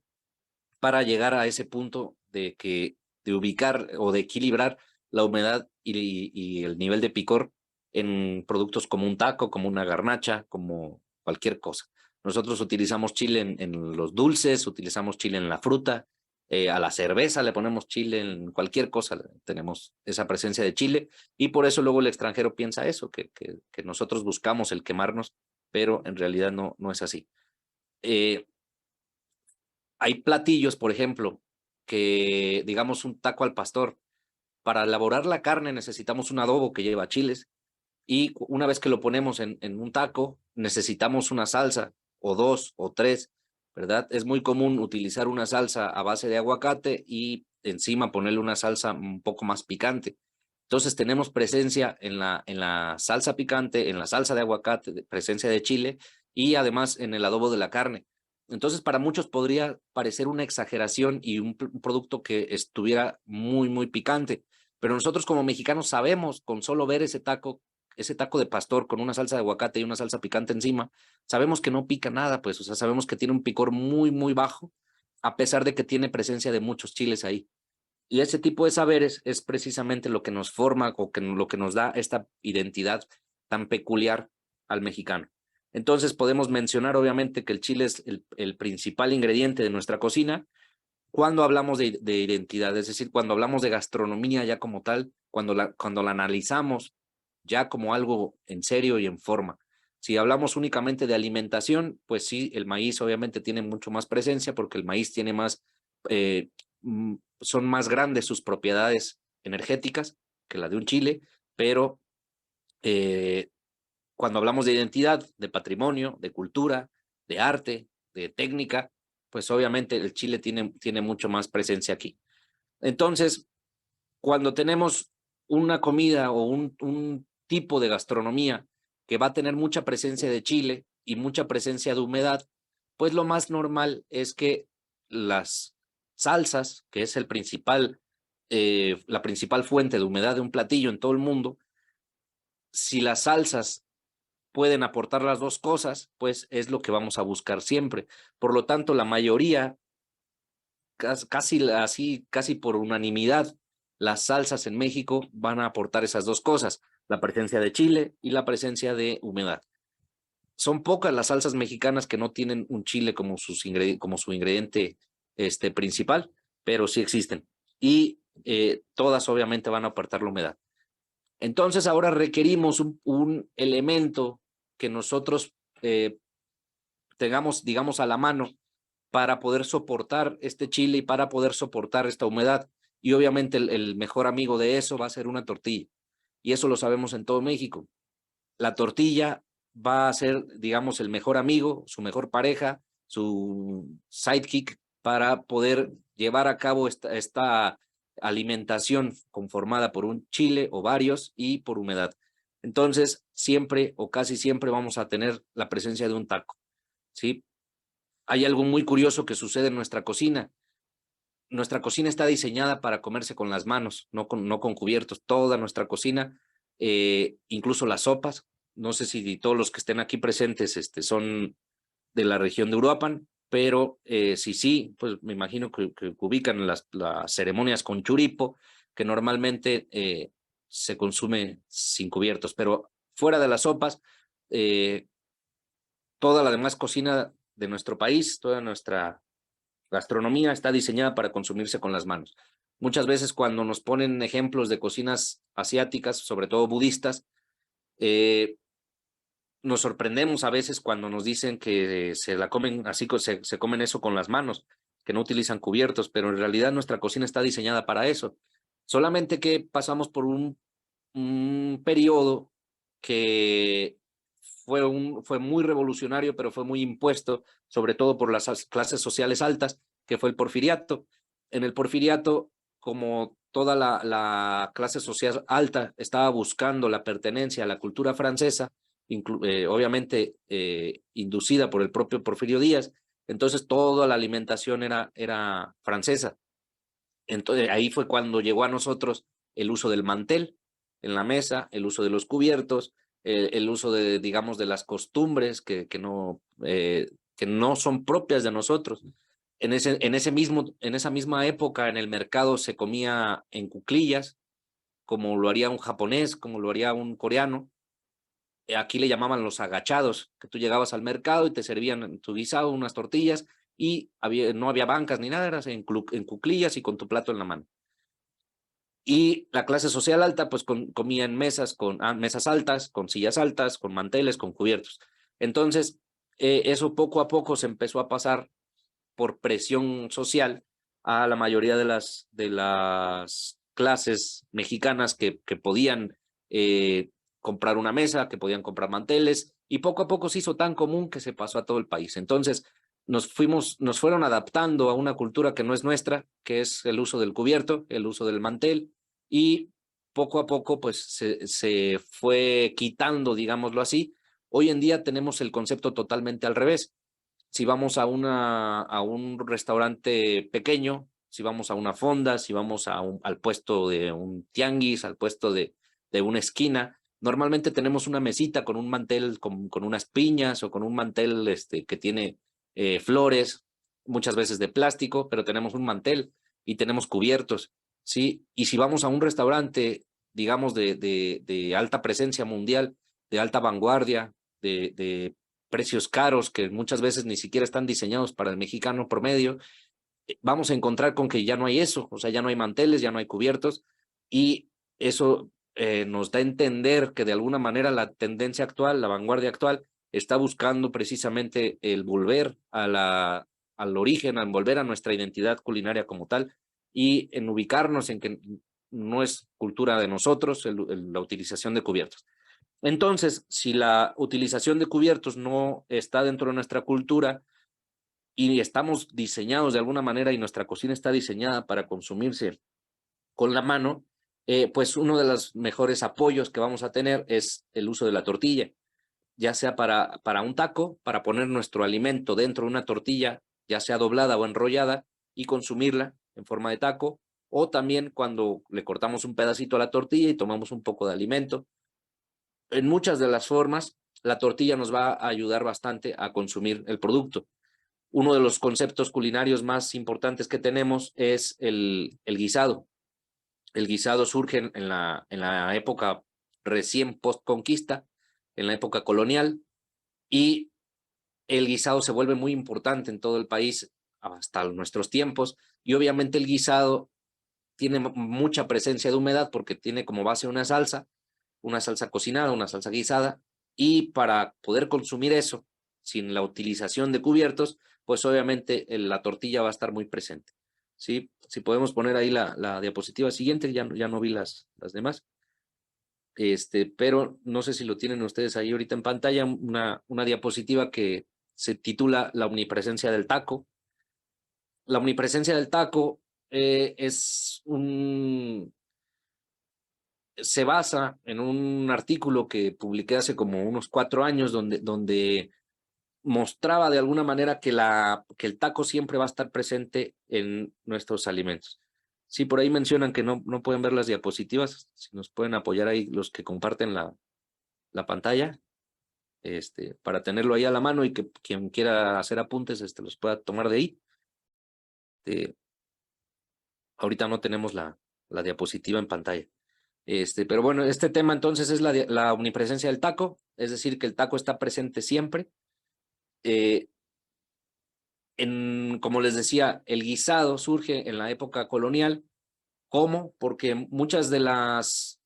para llegar a ese punto de ubicar o de equilibrar la humedad y el nivel de picor en productos como un taco, como una garnacha, como cualquier cosa. Nosotros utilizamos chile en los dulces, utilizamos chile en la fruta, a la cerveza le ponemos chile, en cualquier cosa tenemos esa presencia de chile, y por eso luego el extranjero piensa eso, que nosotros buscamos el quemarnos, pero en realidad no es así. Hay platillos, por ejemplo, que digamos un taco al pastor. Para elaborar la carne necesitamos un adobo que lleva chiles, y una vez que lo ponemos en un taco, necesitamos una salsa, o dos, o tres, ¿verdad? Es muy común utilizar una salsa a base de aguacate y encima ponerle una salsa un poco más picante. Entonces tenemos presencia en la salsa picante, en la salsa de aguacate, presencia de chile y además en el adobo de la carne. Entonces para muchos podría parecer una exageración y un producto que estuviera muy, muy picante, pero nosotros como mexicanos sabemos con solo ver ese taco de pastor con una salsa de aguacate y una salsa picante encima, sabemos que no pica nada, pues, o sea, sabemos que tiene un picor muy, muy bajo, a pesar de que tiene presencia de muchos chiles ahí. Y ese tipo de saberes es precisamente lo que nos forma o lo que nos da esta identidad tan peculiar al mexicano. Entonces podemos mencionar obviamente que el chile es el principal ingrediente de nuestra cocina cuando hablamos de identidad, es decir, cuando hablamos de gastronomía ya como tal, cuando la analizamos ya como algo en serio y en forma. Si hablamos únicamente de alimentación, pues sí, el maíz obviamente tiene mucho más presencia porque el maíz tiene más, son más grandes sus propiedades energéticas que la de un chile, pero cuando hablamos de identidad, de patrimonio, de cultura, de arte, de técnica, pues obviamente el chile tiene mucho más presencia aquí. Entonces, cuando tenemos una comida o un tipo de gastronomía que va a tener mucha presencia de chile y mucha presencia de humedad, pues lo más normal es que las salsas, que es la principal fuente de humedad de un platillo en todo el mundo, si las salsas pueden aportar las dos cosas, pues es lo que vamos a buscar siempre. Por lo tanto, la mayoría, casi por unanimidad, las salsas en México van a aportar esas dos cosas, la presencia de chile y la presencia de humedad. Son pocas las salsas mexicanas que no tienen un chile como su ingrediente principal, pero sí existen. Y todas obviamente van a aportar la humedad. Entonces ahora requerimos un elemento que nosotros tengamos, digamos, a la mano para poder soportar este chile y para poder soportar esta humedad. Y obviamente el mejor amigo de eso va a ser una tortilla. Y eso lo sabemos en todo México. La tortilla va a ser, digamos, el mejor amigo, su mejor pareja, su sidekick para poder llevar a cabo esta alimentación conformada por un chile o varios y por humedad. Entonces, siempre o casi siempre vamos a tener la presencia de un taco, ¿sí? Hay algo muy curioso que sucede en nuestra cocina. Nuestra cocina está diseñada para comerse con las manos, no con cubiertos. Toda nuestra cocina, incluso las sopas, no sé si todos los que estén aquí presentes son de la región de Uruapan, pero sí, pues me imagino que ubican las ceremonias con churipo, que normalmente se consume sin cubiertos, pero fuera de las sopas, toda la demás cocina de nuestro país, toda nuestra gastronomía está diseñada para consumirse con las manos. Muchas veces cuando nos ponen ejemplos de cocinas asiáticas, sobre todo budistas, nos sorprendemos a veces cuando nos dicen que se la comen así, se comen eso con las manos, que no utilizan cubiertos, pero en realidad nuestra cocina está diseñada para eso. Solamente que pasamos por un periodo que fue muy revolucionario, pero fue muy impuesto, sobre todo por las clases sociales altas, que fue el porfiriato. En el porfiriato, como toda la clase social alta estaba buscando la pertenencia a la cultura francesa, obviamente inducida por el propio Porfirio Díaz, entonces toda la alimentación era francesa. Entonces ahí fue cuando llegó a nosotros el uso del mantel en la mesa, el uso de los cubiertos, el uso de, digamos, de las costumbres que no son propias de nosotros. En esa misma época en el mercado se comía en cuclillas, como lo haría un japonés, como lo haría un coreano. Aquí le llamaban los agachados, que tú llegabas al mercado y te servían tu guisado, unas tortillas, y no había bancas ni nada, eras en cuclillas y con tu plato en la mano. Y la clase social alta, pues comía en mesas mesas altas, con sillas altas, con manteles, con cubiertos. Entonces, eso poco a poco se empezó a pasar por presión social a la mayoría de las clases mexicanas que podían comprar una mesa, que podían comprar manteles, y poco a poco se hizo tan común que se pasó a todo el país. Entonces, nos fueron adaptando a una cultura que no es nuestra, que es el uso del cubierto, el uso del mantel, y poco a poco pues se fue quitando, digámoslo así. Hoy en día tenemos el concepto totalmente al revés. Si vamos a un restaurante pequeño, si vamos a una fonda, si vamos al puesto de un tianguis, al puesto de una esquina, normalmente tenemos una mesita con un mantel con unas piñas o con un mantel que tiene flores, muchas veces de plástico, pero tenemos un mantel y tenemos cubiertos, ¿sí? Y si vamos a un restaurante, digamos, de alta presencia mundial, de alta vanguardia, de precios caros que muchas veces ni siquiera están diseñados para el mexicano promedio, vamos a encontrar con que ya no hay eso, o sea, ya no hay manteles, ya no hay cubiertos, y eso nos da a entender que de alguna manera la tendencia actual, la vanguardia actual, está buscando precisamente el volver al origen, al volver a nuestra identidad culinaria como tal, y en ubicarnos en que no es cultura de nosotros la utilización de cubiertos. Entonces, si la utilización de cubiertos no está dentro de nuestra cultura y estamos diseñados de alguna manera y nuestra cocina está diseñada para consumirse con la mano, pues uno de los mejores apoyos que vamos a tener es el uso de la tortilla, ya sea para un taco, para poner nuestro alimento dentro de una tortilla, ya sea doblada o enrollada, y consumirla en forma de taco, o también cuando le cortamos un pedacito a la tortilla y tomamos un poco de alimento. En muchas de las formas, la tortilla nos va a ayudar bastante a consumir el producto. Uno de los conceptos culinarios más importantes que tenemos es el guisado. El guisado surge en la época recién post-conquista, en la época colonial, y el guisado se vuelve muy importante en todo el país hasta nuestros tiempos, y obviamente el guisado tiene mucha presencia de humedad porque tiene como base una salsa cocinada, una salsa guisada, y para poder consumir eso sin la utilización de cubiertos, pues obviamente la tortilla va a estar muy presente, ¿sí? Si podemos poner ahí la diapositiva siguiente, ya no vi las demás, pero no sé si lo tienen ustedes ahí ahorita en pantalla, una diapositiva que se titula La omnipresencia del taco. La omnipresencia del taco se basa en un artículo que publiqué hace como unos 4 años donde mostraba de alguna manera que el taco siempre va a estar presente en nuestros alimentos. Sí, por ahí mencionan que no pueden ver las diapositivas, si nos pueden apoyar ahí los que comparten la pantalla, para tenerlo ahí a la mano y que quien quiera hacer apuntes los pueda tomar de ahí. Ahorita no tenemos la diapositiva en pantalla. Pero bueno, este tema entonces es la omnipresencia del taco, es decir, que el taco está presente siempre. Como les decía, el guisado surge en la época colonial. ¿Cómo? Porque muchas de las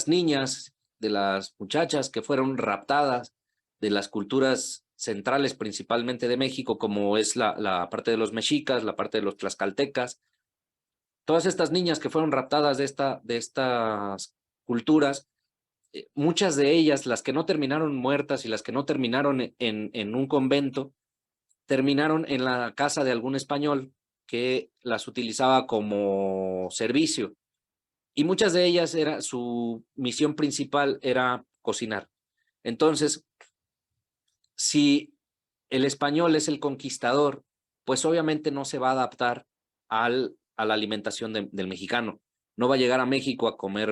niñas, de las muchachas que fueron raptadas de las culturas centrales, principalmente de México, como es la parte de los mexicas, la parte de los tlaxcaltecas, todas estas niñas que fueron raptadas de estas culturas, muchas de ellas, las que no terminaron muertas y las que no terminaron en un convento, terminaron en la casa de algún español que las utilizaba como servicio. Y muchas de ellas, su misión principal era cocinar. Entonces, si el español es el conquistador, pues obviamente no se va a adaptar a la alimentación del mexicano. No va a llegar a México a comer,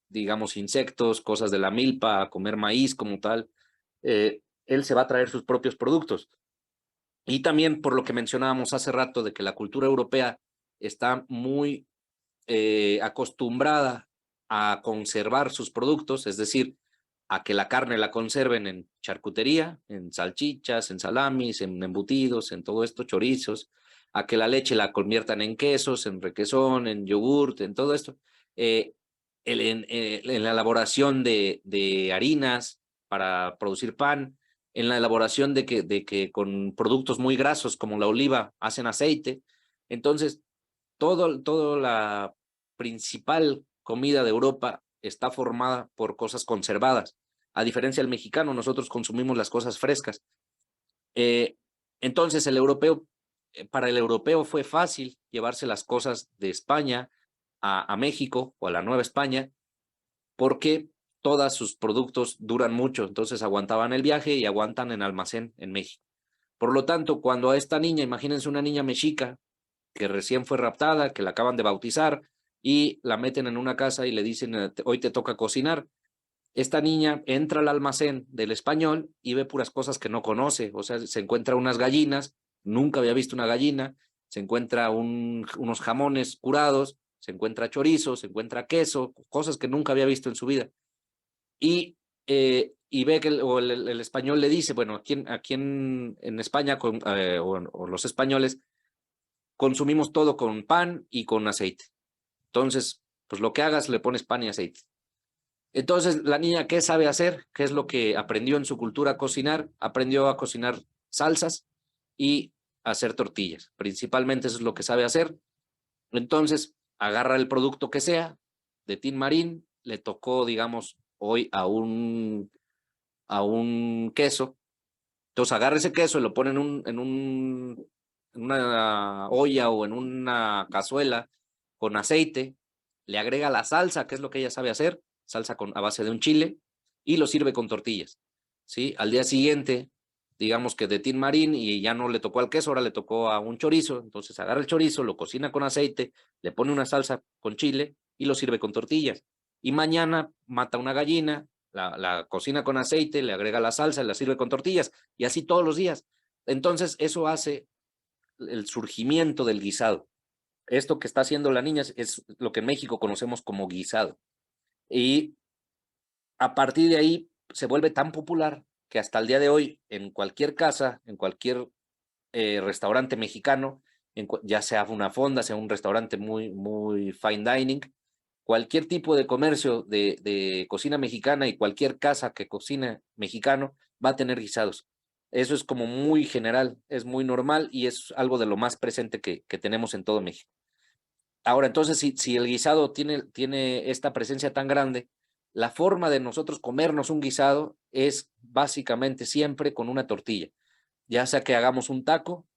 digamos, insectos, cosas de la milpa, a comer maíz como tal. Él se va a traer sus propios productos. Y también por lo que mencionábamos hace rato de que la cultura europea está muy acostumbrada a conservar sus productos, es decir, a que la carne la conserven en charcutería, en salchichas, en salamis, en embutidos, en todo esto, chorizos, a que la leche la conviertan en quesos, en requesón, en yogurt, en todo esto. En la elaboración de harinas para producir pan, en la elaboración de que con productos muy grasos como la oliva hacen aceite. Entonces, toda la principal comida de Europa está formada por cosas conservadas. A diferencia del mexicano, nosotros consumimos las cosas frescas. Entonces, para el europeo fue fácil llevarse las cosas de España a México o a la Nueva España, porque todos sus productos duran mucho, entonces aguantaban el viaje y aguantan en almacén en México. Por lo tanto, cuando a esta niña, imagínense una niña mexica que recién fue raptada, que la acaban de bautizar y la meten en una casa y le dicen, hoy te toca cocinar. Esta niña entra al almacén del español y ve puras cosas que no conoce, o sea, se encuentra unas gallinas, nunca había visto una gallina, se encuentra unos jamones curados, se encuentra chorizo, se encuentra queso, cosas que nunca había visto en su vida. Y ve que el español le dice, bueno, aquí en España o los españoles consumimos todo con pan y con aceite. Entonces, pues lo que hagas le pones pan y aceite. Entonces, la niña, ¿qué sabe hacer? ¿Qué es lo que aprendió en su cultura a cocinar? Aprendió a cocinar salsas y a hacer tortillas. Principalmente eso es lo que sabe hacer. Entonces, agarra el producto que sea de Tin Marín, le tocó, digamos, hoy a un queso. Entonces, agarra ese queso y lo pone en una olla o en una cazuela con aceite, le agrega la salsa, que es lo que ella sabe hacer, salsa a base de un chile, y lo sirve con tortillas, ¿sí? Al día siguiente, digamos que de Tin Marín y ya no le tocó al queso, ahora le tocó a un chorizo, entonces agarra el chorizo, lo cocina con aceite, le pone una salsa con chile y lo sirve con tortillas. Y mañana mata una gallina, la cocina con aceite, le agrega la salsa, la sirve con tortillas, y así todos los días. Entonces eso hace el surgimiento del guisado. Esto que está haciendo la niña es lo que en México conocemos como guisado. Y a partir de ahí se vuelve tan popular que hasta el día de hoy en cualquier casa, en cualquier restaurante mexicano, ya sea una fonda, sea un restaurante muy fine dining, cualquier tipo de comercio de cocina mexicana y cualquier casa que cocina mexicano va a tener guisados. Eso es como muy general, es muy normal y es algo de lo más presente que tenemos en todo México. Ahora, entonces, si el guisado tiene esta presencia tan grande, la forma de nosotros comernos un guisado es básicamente siempre con una tortilla, ya sea que hagamos un taco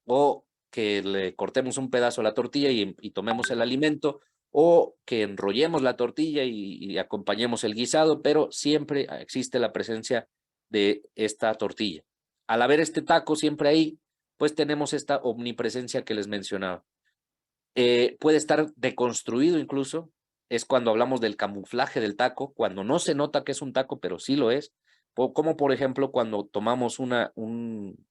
o que le cortemos un pedazo a la tortilla y tomemos el alimento, o que enrollemos la tortilla y acompañemos el guisado, pero siempre existe la presencia de esta tortilla. Al haber este taco siempre ahí, pues tenemos esta omnipresencia que les mencionaba. Puede estar deconstruido incluso, es cuando hablamos del camuflaje del taco, cuando no se nota que es un taco, pero sí lo es, como por ejemplo cuando tomamos un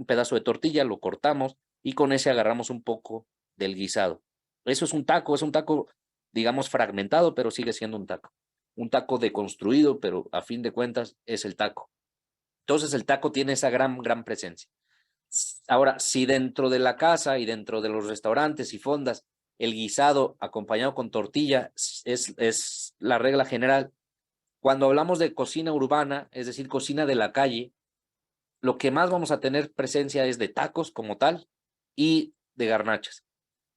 pedazo de tortilla, lo cortamos y con ese agarramos un poco del guisado. Eso es un taco, digamos, fragmentado, pero sigue siendo un taco deconstruido, pero a fin de cuentas es el taco. Entonces el taco tiene esa gran presencia. Ahora, si dentro de la casa y dentro de los restaurantes y fondas, el guisado acompañado con tortilla es la regla general, cuando hablamos de cocina urbana, es decir, cocina de la calle, lo que más vamos a tener presencia es de tacos como tal y de garnachas.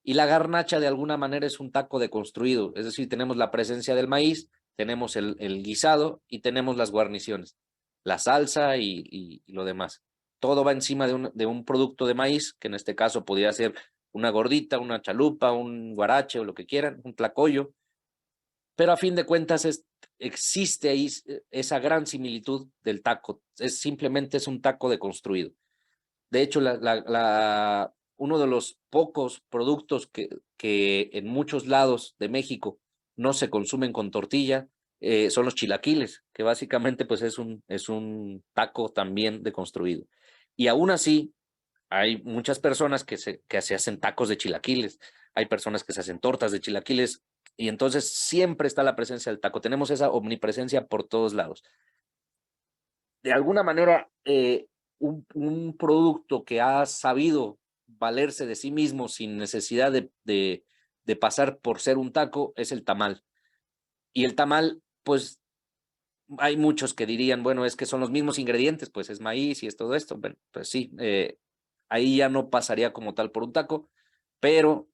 Y la garnacha de alguna manera es un taco deconstruido, es decir, tenemos la presencia del maíz, tenemos el guisado y tenemos las guarniciones, la salsa y lo demás. Todo va encima de un producto de maíz, que en este caso podría ser una gordita, una chalupa, un guarache o lo que quieran, un tlacoyo, pero a fin de cuentas existe ahí esa gran similitud del taco, simplemente es un taco deconstruido. De hecho, uno de los pocos productos que en muchos lados de México no se consumen con tortilla son los chilaquiles, que básicamente pues es un taco también deconstruido. Y aún así, hay muchas personas que se hacen tacos de chilaquiles, hay personas que se hacen tortas de chilaquiles, y entonces siempre está la presencia del taco. Tenemos esa omnipresencia por todos lados. De alguna manera, un producto que ha sabido valerse de sí mismo sin necesidad de pasar por ser un taco es el tamal. Y el tamal, pues, hay muchos que dirían, bueno, es que son los mismos ingredientes, pues es maíz y es todo esto. Bueno, pues sí, ahí ya no pasaría como tal por un taco, pero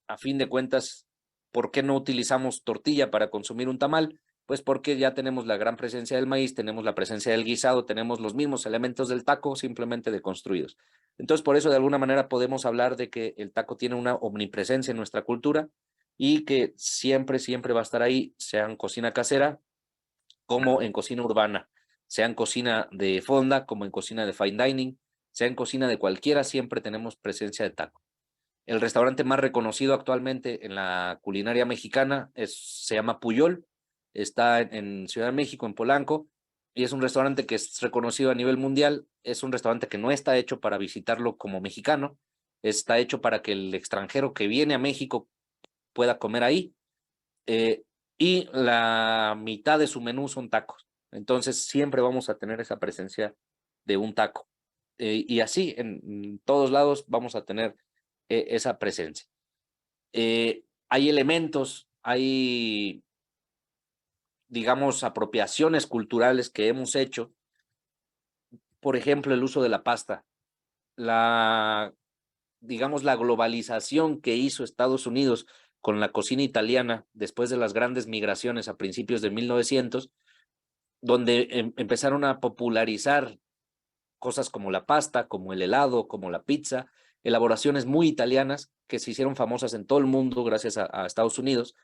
a fin de cuentas, ¿por qué no utilizamos tortilla para consumir un tamal? Pues porque ya tenemos la gran presencia del maíz, tenemos la presencia del guisado, tenemos los mismos elementos del taco, simplemente deconstruidos. Entonces, por eso de alguna manera podemos hablar de que el taco tiene una omnipresencia en nuestra cultura y que siempre, siempre va a estar ahí, sea en cocina casera como en cocina urbana, sea en cocina de fonda como en cocina de fine dining, sea en cocina de cualquiera, siempre tenemos presencia de taco. El restaurante más reconocido actualmente en la culinaria mexicana se llama Puyol, está en Ciudad de México, en Polanco, y es un restaurante que es reconocido a nivel mundial. Es un restaurante que no está hecho para visitarlo como mexicano, está hecho para que el extranjero que viene a México pueda comer ahí, eh, y la mitad de su menú son tacos. Entonces siempre vamos a tener esa presencia de un taco. Y así en todos lados vamos a tener esa presencia. Hay elementos, hay, digamos, apropiaciones culturales que hemos hecho. Por ejemplo, el uso de la pasta. Digamos, la globalización que hizo Estados Unidos con la cocina italiana después de las grandes migraciones a principios de 1900, donde empezaron a popularizar cosas como la pasta, como el helado, como la pizza, elaboraciones muy italianas que se hicieron famosas en todo el mundo gracias a Estados Unidos,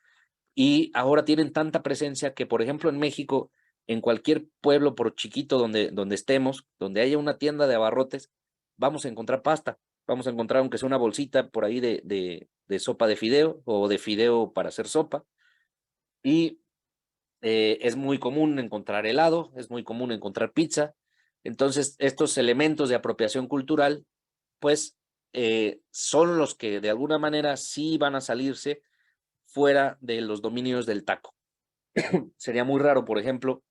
y ahora tienen tanta presencia que, por ejemplo, en México, en cualquier pueblo, por chiquito donde estemos, donde haya una tienda de abarrotes, vamos a encontrar pasta, vamos a encontrar aunque sea una bolsita por ahí de sopa de fideo o de fideo para hacer sopa, y es muy común encontrar helado, es muy común encontrar pizza. Entonces, estos elementos de apropiación cultural, pues, son los que de alguna manera sí van a salirse fuera de los dominios del taco. Sería muy raro, por ejemplo,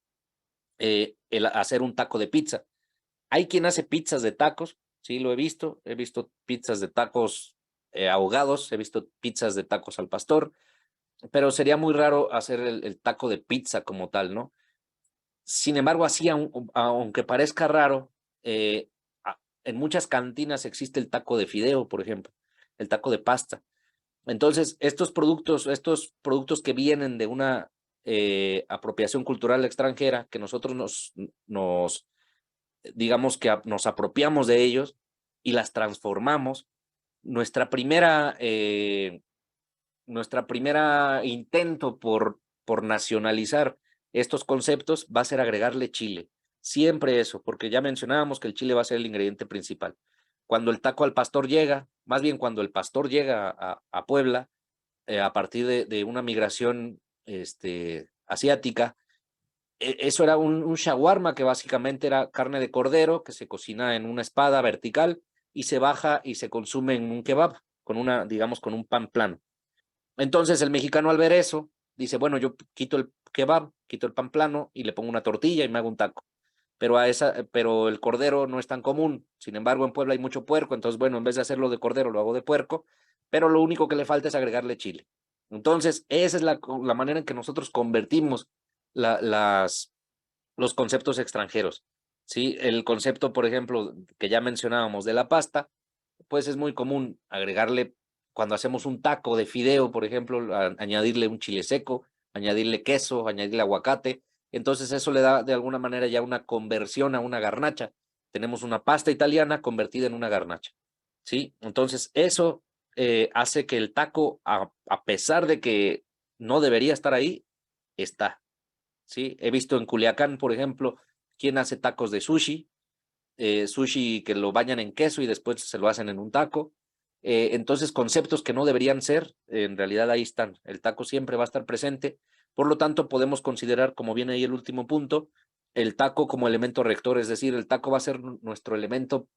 el hacer un taco de pizza. Hay quien hace pizzas de tacos, sí, lo he visto pizzas de tacos ahogados, he visto pizzas de tacos al pastor, pero sería muy raro hacer el taco de pizza como tal, ¿no? Sin embargo, así, aunque parezca raro, en muchas cantinas existe el taco de fideo, por ejemplo, el taco de pasta. Entonces, estos productos que vienen de una apropiación cultural extranjera, que nosotros digamos que nos apropiamos de ellos y las transformamos, nuestra primera intento por nacionalizar estos conceptos va a ser agregarle chile. Siempre eso, porque ya mencionábamos que el chile va a ser el ingrediente principal. Cuando el taco al pastor llega, más bien cuando el pastor llega a Puebla, a partir de una migración asiática, eso era un shawarma, que básicamente era carne de cordero que se cocina en una espada vertical y se baja y se consume en un kebab, digamos, con un pan plano. Entonces el mexicano, al ver eso, dice, bueno, yo quito el kebab, quito el pan plano y le pongo una tortilla y me hago un taco. Pero el cordero no es tan común. Sin embargo, en Puebla hay mucho puerco, entonces, bueno, en vez de hacerlo de cordero, lo hago de puerco, pero lo único que le falta es agregarle chile. Entonces, esa es la manera en que nosotros convertimos los conceptos extranjeros, ¿sí? El concepto, por ejemplo, que ya mencionábamos de la pasta, pues es muy común agregarle, cuando hacemos un taco de fideo, por ejemplo, añadirle un chile seco, añadirle queso, añadirle aguacate. Entonces eso le da de alguna manera ya una conversión a una garnacha. Tenemos una pasta italiana convertida en una garnacha, ¿sí? Entonces eso hace que el taco, a pesar de que no debería estar ahí, está, ¿sí? He visto en Culiacán, por ejemplo, quien hace tacos de sushi, sushi que lo bañan en queso y después se lo hacen en un taco. Entonces, conceptos que no deberían ser, en realidad ahí están. El taco siempre va a estar presente. Por lo tanto, podemos considerar, como viene ahí el último punto, el taco como elemento rector, es decir, el taco va a ser nuestro elemento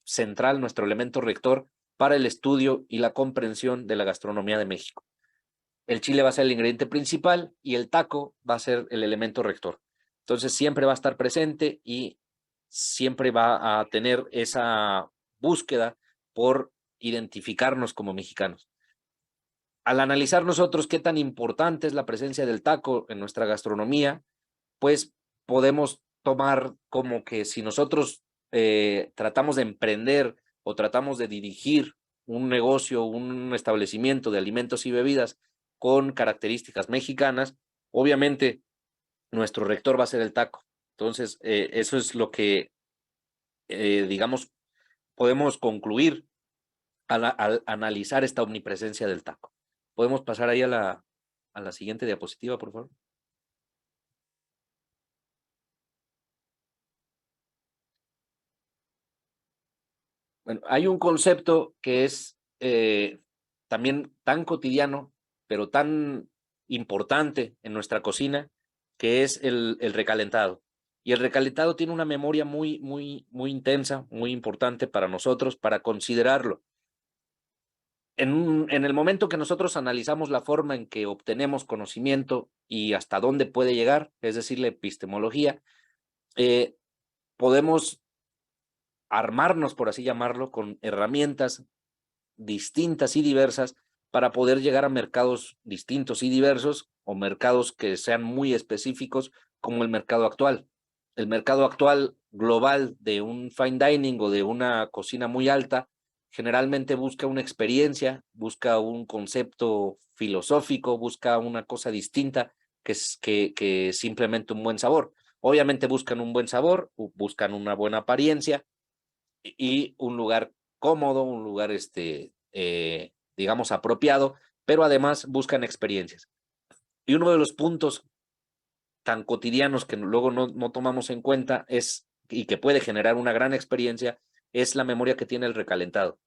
central, nuestro elemento rector para el estudio y la comprensión de la gastronomía de México. El chile va a ser el ingrediente principal y el taco va a ser el elemento rector. Entonces, siempre va a estar presente y siempre va a tener esa búsqueda por identificarnos como mexicanos. Al analizar nosotros qué tan importante es la presencia del taco en nuestra gastronomía, pues podemos tomar como que si nosotros tratamos de emprender o tratamos de dirigir un negocio, un establecimiento de alimentos y bebidas con características mexicanas, obviamente nuestro rector va a ser el taco. Entonces, eso es lo que, digamos, podemos concluir al analizar esta omnipresencia del taco. ¿Podemos pasar ahí a la siguiente diapositiva, por favor? Bueno, hay un concepto que es también tan cotidiano, pero tan importante en nuestra cocina, que es el recalentado. Y el recalentado tiene una memoria muy intensa, muy importante para nosotros, para considerarlo. En el momento que nosotros analizamos la forma en que obtenemos conocimiento y hasta dónde puede llegar, es decir, la epistemología, eh, podemos armarnos, por así llamarlo, con herramientas distintas y diversas para poder llegar a mercados distintos y diversos o mercados que sean muy específicos como el mercado actual. El mercado actual global de un fine dining o de una cocina muy alta generalmente busca una experiencia, busca un concepto filosófico, busca una cosa distinta que simplemente un buen sabor. Obviamente buscan un buen sabor, buscan una buena apariencia y un lugar cómodo, un lugar, digamos, apropiado, pero además buscan experiencias. Y uno de los puntos tan cotidianos que luego no tomamos en cuenta es, y que puede generar una gran experiencia, es la memoria que tiene el recalentado.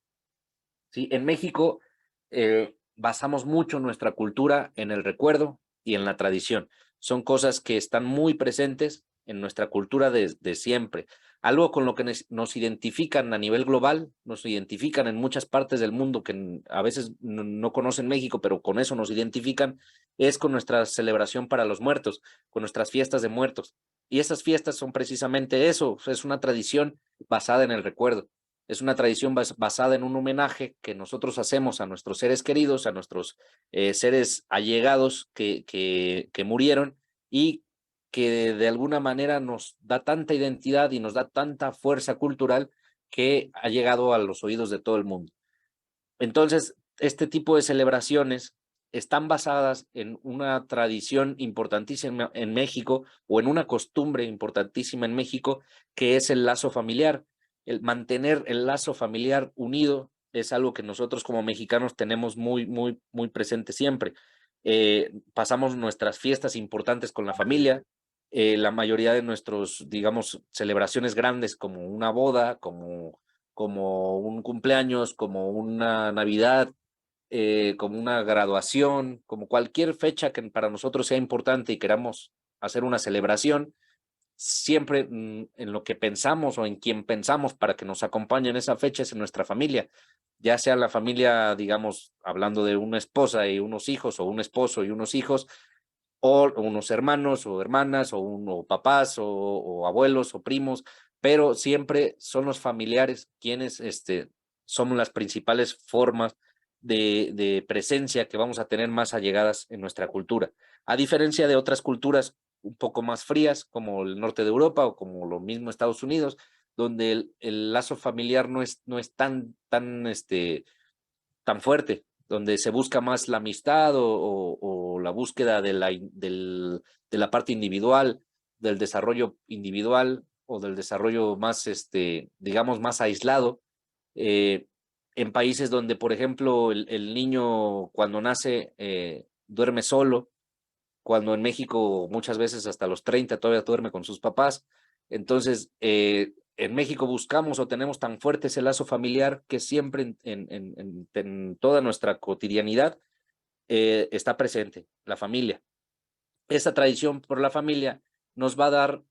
¿Sí? En México basamos mucho nuestra cultura en el recuerdo y en la tradición. Son cosas que están muy presentes en nuestra cultura desde siempre. Algo con lo que nos identifican a nivel global, nos identifican en muchas partes del mundo que a veces no conocen México, pero con eso nos identifican, es con nuestra celebración para los muertos, con nuestras fiestas de muertos. Y esas fiestas son precisamente eso, es una tradición basada en el recuerdo. Es una tradición basada en un homenaje que nosotros hacemos a nuestros seres queridos, a nuestros seres allegados que murieron y que de alguna manera nos da tanta identidad y nos da tanta fuerza cultural que ha llegado a los oídos de todo el mundo. Entonces, este tipo de celebraciones están basadas en una tradición importantísima en México o en una costumbre importantísima en México, que es el lazo familiar. El mantener el lazo familiar unido es algo que nosotros como mexicanos tenemos muy presente siempre. Pasamos nuestras fiestas importantes con la familia, la mayoría de nuestros, digamos, celebraciones grandes como una boda, como un cumpleaños, como una Navidad, como una graduación, como cualquier fecha que para nosotros sea importante y queramos hacer una celebración, siempre en lo que pensamos o en quien pensamos para que nos acompañe en esa fecha es en nuestra familia, ya sea la familia, digamos, hablando de una esposa y unos hijos, o un esposo y unos hijos, o unos hermanos o hermanas, o papás, o abuelos, o primos, pero siempre son los familiares quienes son las principales formas de presencia que vamos a tener más allegadas en nuestra cultura. A diferencia de otras culturas un poco más frías, como el norte de Europa o como lo mismo Estados Unidos, donde el lazo familiar no es tan fuerte, donde se busca más la amistad o la búsqueda de la parte individual, del desarrollo individual o del desarrollo más, digamos, más aislado. eh, en países donde, por ejemplo, el niño cuando nace duerme solo, cuando en México muchas veces hasta los 30 todavía duerme con sus papás. Entonces, en México buscamos o tenemos tan fuerte ese lazo familiar que siempre en toda nuestra cotidianidad está presente, la familia. Esa tradición por la familia nos va a dar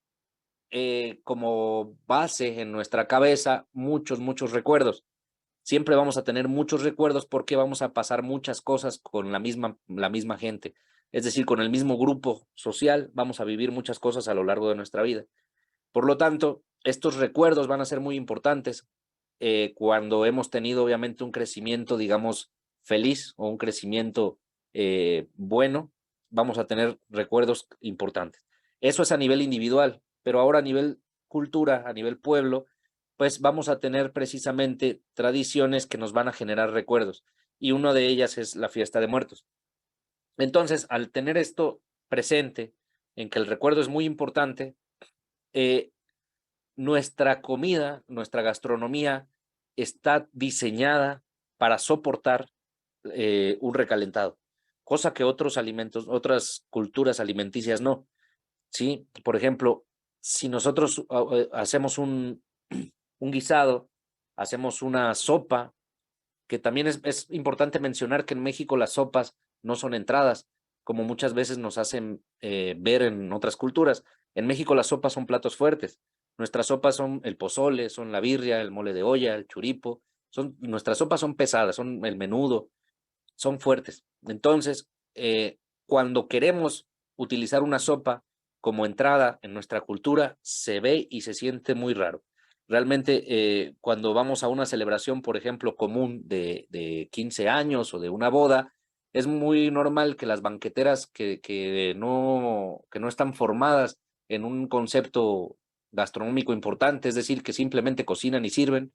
como base en nuestra cabeza muchos recuerdos. Siempre vamos a tener muchos recuerdos porque vamos a pasar muchas cosas con la misma gente. Es decir, con el mismo grupo social vamos a vivir muchas cosas a lo largo de nuestra vida. Por lo tanto, estos recuerdos van a ser muy importantes cuando hemos tenido obviamente un crecimiento, digamos, feliz o un crecimiento bueno, vamos a tener recuerdos importantes. Eso es a nivel individual, pero ahora a nivel cultura, a nivel pueblo, pues vamos a tener precisamente tradiciones que nos van a generar recuerdos y una de ellas es la fiesta de muertos. Entonces, al tener esto presente, en que el recuerdo es muy importante, eh, nuestra comida, nuestra gastronomía está diseñada para soportar un recalentado. cosa que otros alimentos, otras culturas alimenticias no, ¿sí? Por ejemplo, si nosotros hacemos un guisado, hacemos una sopa, que también es importante mencionar que en México las sopas no son entradas, como muchas veces nos hacen ver en otras culturas. En México las sopas son platos fuertes. Nuestras sopas son el pozole, son la birria, el mole de olla, el churipo. Nuestras sopas son pesadas, son el menudo, son fuertes. Entonces, cuando queremos utilizar una sopa como entrada en nuestra cultura, se ve y se siente muy raro. Realmente, cuando vamos a una celebración, por ejemplo, común de 15 años o de una boda, es muy normal que las banqueteras que no están formadas en un concepto gastronómico importante, es decir, que simplemente cocinan y sirven,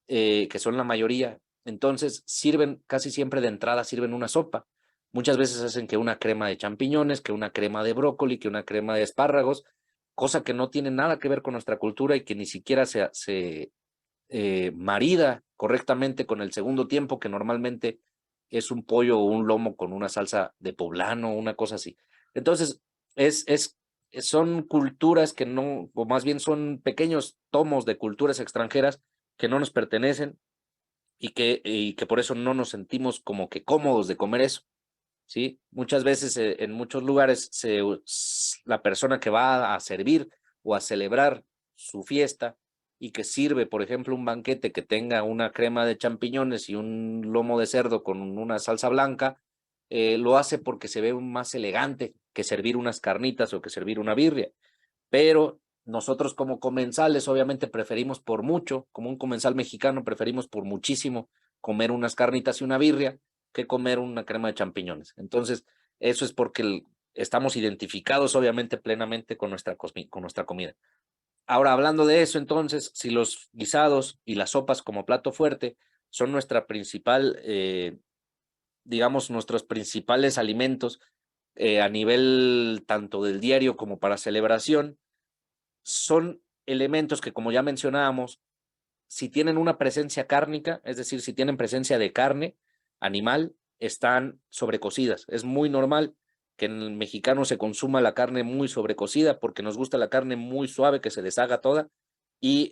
que son la mayoría, entonces sirven casi siempre de entrada, sirven una sopa. Muchas veces hacen que una crema de champiñones, que una crema de brócoli, que una crema de espárragos, cosa que no tiene nada que ver con nuestra cultura y que ni siquiera se marida correctamente con el segundo tiempo, que normalmente es un pollo o un lomo con una salsa de poblano, una cosa así. Entonces, son culturas que no, o más bien son pequeños tomos de culturas extranjeras que no nos pertenecen y que por eso no nos sentimos como que cómodos de comer eso, ¿sí? Muchas veces en muchos lugares la persona que va a servir o a celebrar su fiesta y que sirve, por ejemplo, un banquete que tenga una crema de champiñones y un lomo de cerdo con una salsa blanca, lo hace porque se ve más elegante que servir unas carnitas o que servir una birria. Pero nosotros como comensales obviamente preferimos por mucho, como un comensal mexicano, preferimos por muchísimo comer unas carnitas y una birria que comer una crema de champiñones. Entonces, eso es porque estamos identificados obviamente plenamente con nuestra comida. Ahora, hablando de eso, entonces, si los guisados y las sopas como plato fuerte son nuestra principal, digamos, nuestros principales alimentos a nivel tanto del diario como para celebración, son elementos que, como ya mencionábamos, si tienen una presencia cárnica, es decir, si tienen presencia de carne animal, están sobrecocidas. Es muy normal que en el mexicano se consuma la carne muy sobrecocida porque nos gusta la carne muy suave, que se deshaga toda. Y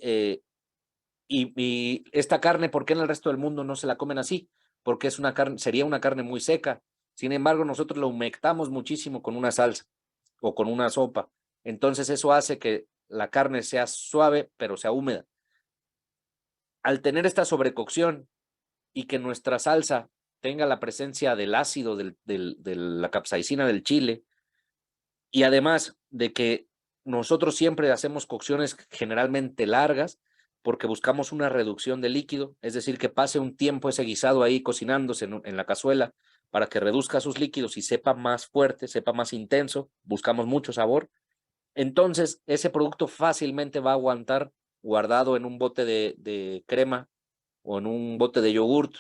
esta carne, ¿por qué en el resto del mundo no se la comen así? Porque sería una carne muy seca. Sin embargo, nosotros la humectamos muchísimo con una salsa o con una sopa. Entonces eso hace que la carne sea suave, pero sea húmeda. Al tener esta sobrecocción y que nuestra salsa tenga la presencia del ácido de la capsaicina del chile, y además de que nosotros siempre hacemos cocciones generalmente largas porque buscamos una reducción de líquido, es decir, que pase un tiempo ese guisado ahí cocinándose en la cazuela para que reduzca sus líquidos y sepa más fuerte, sepa más intenso, buscamos mucho sabor. Entonces, ese producto fácilmente va a aguantar guardado en un bote de crema o en un bote de yogurt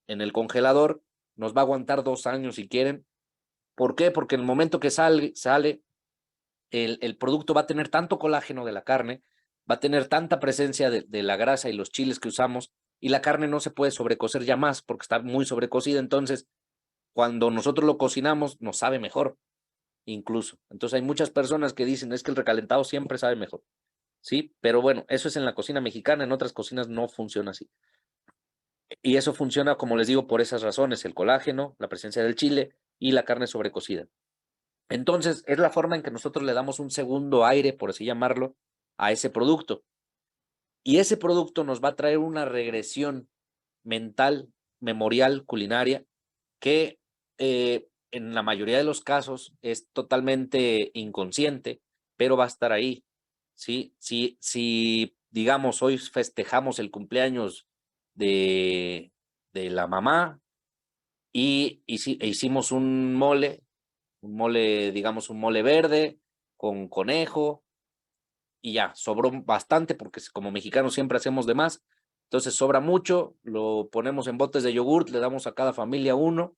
en el congelador, nos va a aguantar 2 años si quieren. ¿Por qué? Porque en el momento que sale el producto va a tener tanto colágeno de la carne, va a tener tanta presencia de la grasa y los chiles que usamos, y la carne no se puede sobrecocer ya más porque está muy sobrecocida. Entonces, cuando nosotros lo cocinamos, nos sabe mejor, incluso. Entonces, hay muchas personas que dicen, es que el recalentado siempre sabe mejor. Sí, pero bueno, eso es en la cocina mexicana, en otras cocinas no funciona así. Y eso funciona, como les digo, por esas razones, el colágeno, la presencia del chile y la carne sobrecocida. Entonces, es la forma en que nosotros le damos un segundo aire, por así llamarlo, a ese producto. Y ese producto nos va a traer una regresión mental, memorial, culinaria, que en la mayoría de los casos es totalmente inconsciente, pero va a estar ahí. ¿Sí? Si digamos, hoy festejamos el cumpleaños de la mamá e hicimos un mole, digamos, un mole verde con conejo, y ya, sobró bastante porque como mexicanos siempre hacemos de más, entonces sobra mucho, lo ponemos en botes de yogurt, le damos a cada familia uno,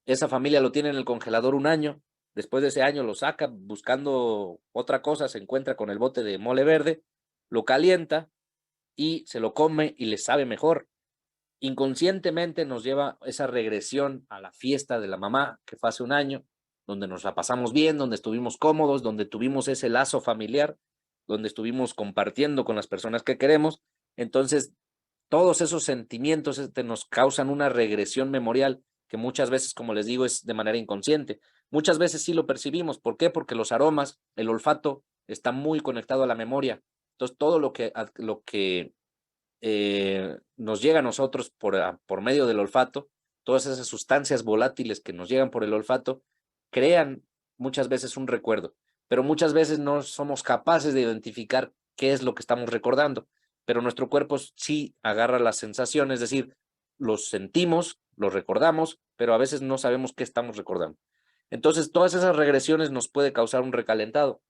esa familia lo tiene en el congelador un año, después de ese año lo saca buscando otra cosa, se encuentra con el bote de mole verde, lo calienta y se lo come y le sabe mejor. inconscientemente nos lleva esa regresión a la fiesta de la mamá que fue hace un año, donde nos la pasamos bien, donde estuvimos cómodos, donde tuvimos ese lazo familiar, donde estuvimos compartiendo con las personas que queremos. Entonces, todos esos sentimientos nos causan una regresión memorial que muchas veces, como les digo, es de manera inconsciente. Muchas veces sí lo percibimos. ¿Por qué? Porque los aromas, el olfato, está muy conectado a la memoria. Entonces, todo lo que nos llega a nosotros por medio del olfato, todas esas sustancias volátiles que nos llegan por el olfato, crean muchas veces un recuerdo, pero muchas veces no somos capaces de identificar qué es lo que estamos recordando, pero nuestro cuerpo sí agarra las sensaciones, es decir, los sentimos, los recordamos, pero a veces no sabemos qué estamos recordando. Entonces, todas esas regresiones nos puede causar un recalentado.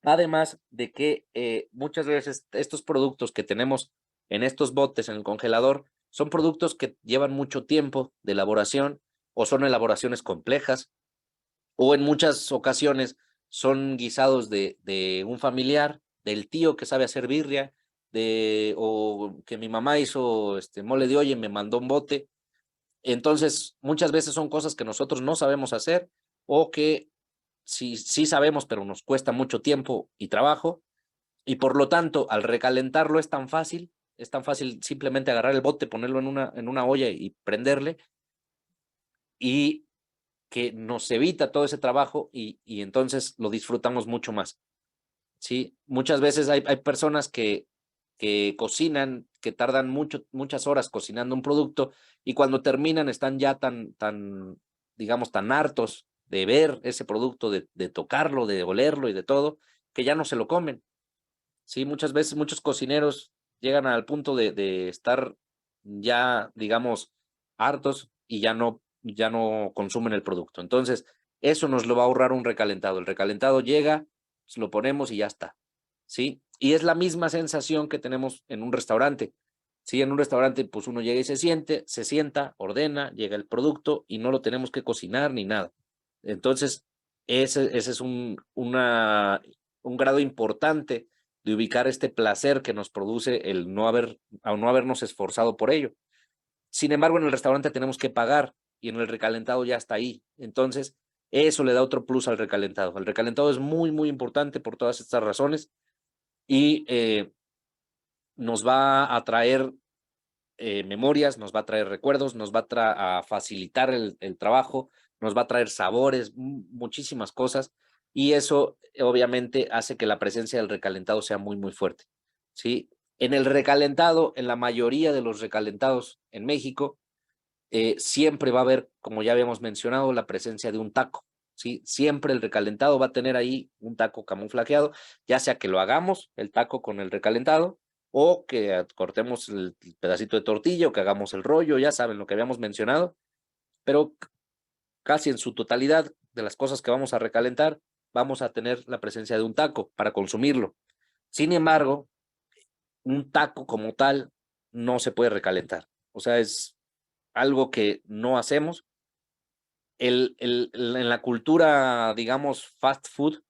Además de que muchas veces estos productos que tenemos en estos botes en el congelador son productos que llevan mucho tiempo de elaboración o son elaboraciones complejas o en muchas ocasiones son guisados de un familiar, del tío que sabe hacer birria, o que mi mamá hizo mole de olla y me mandó un bote. Entonces, muchas veces son cosas que nosotros no sabemos hacer o que sí sabemos, pero nos cuesta mucho tiempo y trabajo, y por lo tanto, al recalentarlo es tan fácil simplemente agarrar el bote, ponerlo en una olla y prenderle, y que nos evita todo ese trabajo y entonces lo disfrutamos mucho más, ¿sí? Muchas veces hay personas que cocinan, que tardan muchas horas cocinando un producto y cuando terminan están ya digamos, tan hartos de ver ese producto, de tocarlo, de olerlo y de todo, que ya no se lo comen. Sí, muchas veces muchos cocineros llegan al punto de estar ya, digamos, hartos y ya no consumen el producto. Entonces, eso nos lo va a ahorrar un recalentado. El recalentado llega, pues, lo ponemos y ya está, ¿sí? Y es la misma sensación que tenemos en un restaurante. Sí, en un restaurante, pues uno llega y se sienta, ordena, llega el producto y no lo tenemos que cocinar ni nada. Entonces, ese es un grado importante de ubicar este placer que nos produce el no habernos esforzado por ello. Sin embargo, en el restaurante tenemos que pagar y en el recalentado ya está ahí. Entonces, eso le da otro plus al recalentado. El recalentado es muy, muy importante por todas estas razones y nos va a traer memorias, nos va a traer recuerdos, nos va a facilitar el trabajo, nos va a traer sabores, muchísimas cosas, y eso obviamente hace que la presencia del recalentado sea muy, muy fuerte, ¿sí? En el recalentado, en la mayoría de los recalentados en México, siempre va a haber, como ya habíamos mencionado, la presencia de un taco, ¿sí? Siempre el recalentado va a tener ahí un taco camuflajeado, ya sea que lo hagamos, el taco con el recalentado, o que cortemos el pedacito de tortilla, o que hagamos el rollo, ya saben lo que habíamos mencionado, pero casi en su totalidad de las cosas que vamos a recalentar, vamos a tener la presencia de un taco para consumirlo. Sin embargo, un taco como tal no se puede recalentar. O sea, es algo que no hacemos. En la cultura, digamos, fast food,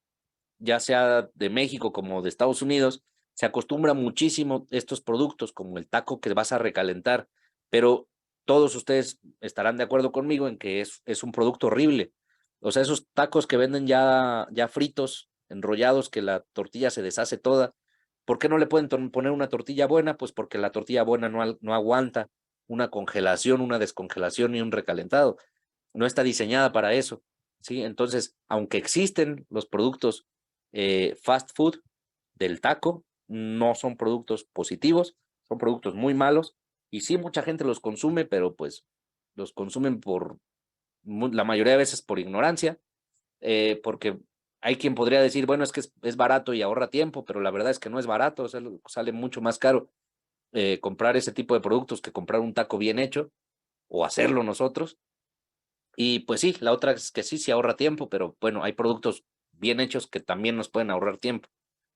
ya sea de México como de Estados Unidos, se acostumbra muchísimo estos productos como el taco que vas a recalentar, pero todos ustedes estarán de acuerdo conmigo en que es un producto horrible. O sea, esos tacos que venden ya fritos, enrollados, que la tortilla se deshace toda. ¿Por qué no le pueden poner una tortilla buena? Pues porque la tortilla buena no aguanta una congelación, una descongelación y un recalentado. No está diseñada para eso, ¿sí? Entonces, aunque existen los productos fast food del taco, no son productos positivos, son productos muy malos y sí mucha gente los consume, pero pues los consumen la mayoría de veces por ignorancia, porque hay quien podría decir, bueno, es que es barato y ahorra tiempo, pero la verdad es que no es barato, o sea, sale mucho más caro comprar ese tipo de productos que comprar un taco bien hecho o hacerlo nosotros. Y pues sí, la otra es que sí ahorra tiempo, pero bueno, hay productos bien hechos que también nos pueden ahorrar tiempo,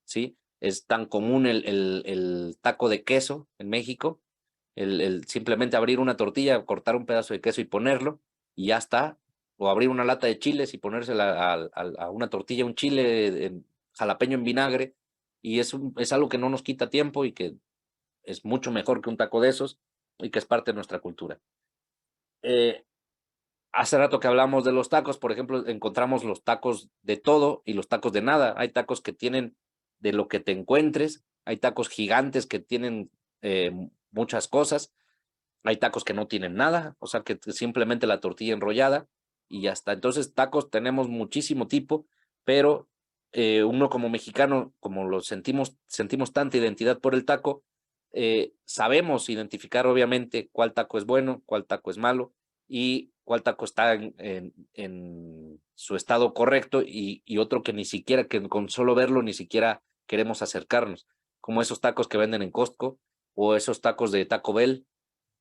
¿sí? Es tan común el taco de queso en México, el simplemente abrir una tortilla, cortar un pedazo de queso y ponerlo, y ya está. O abrir una lata de chiles y ponérsela a una tortilla, un chile jalapeño en vinagre, y es algo que no nos quita tiempo y que es mucho mejor que un taco de esos. y que es parte de nuestra cultura. Hace rato que hablamos de los tacos, por ejemplo, encontramos los tacos de todo y los tacos de nada. Hay tacos que tienen de lo que te encuentres, hay tacos gigantes que tienen muchas cosas, hay tacos que no tienen nada, o sea, que simplemente la tortilla enrollada y ya está. Entonces, tacos tenemos muchísimo tipo, pero uno como mexicano, como lo sentimos tanta identidad por el taco, sabemos identificar obviamente cuál taco es bueno, cuál taco es malo y cuál taco está en su estado correcto y otro que ni siquiera, que con solo verlo ni siquiera queremos acercarnos, como esos tacos que venden en Costco o esos tacos de Taco Bell,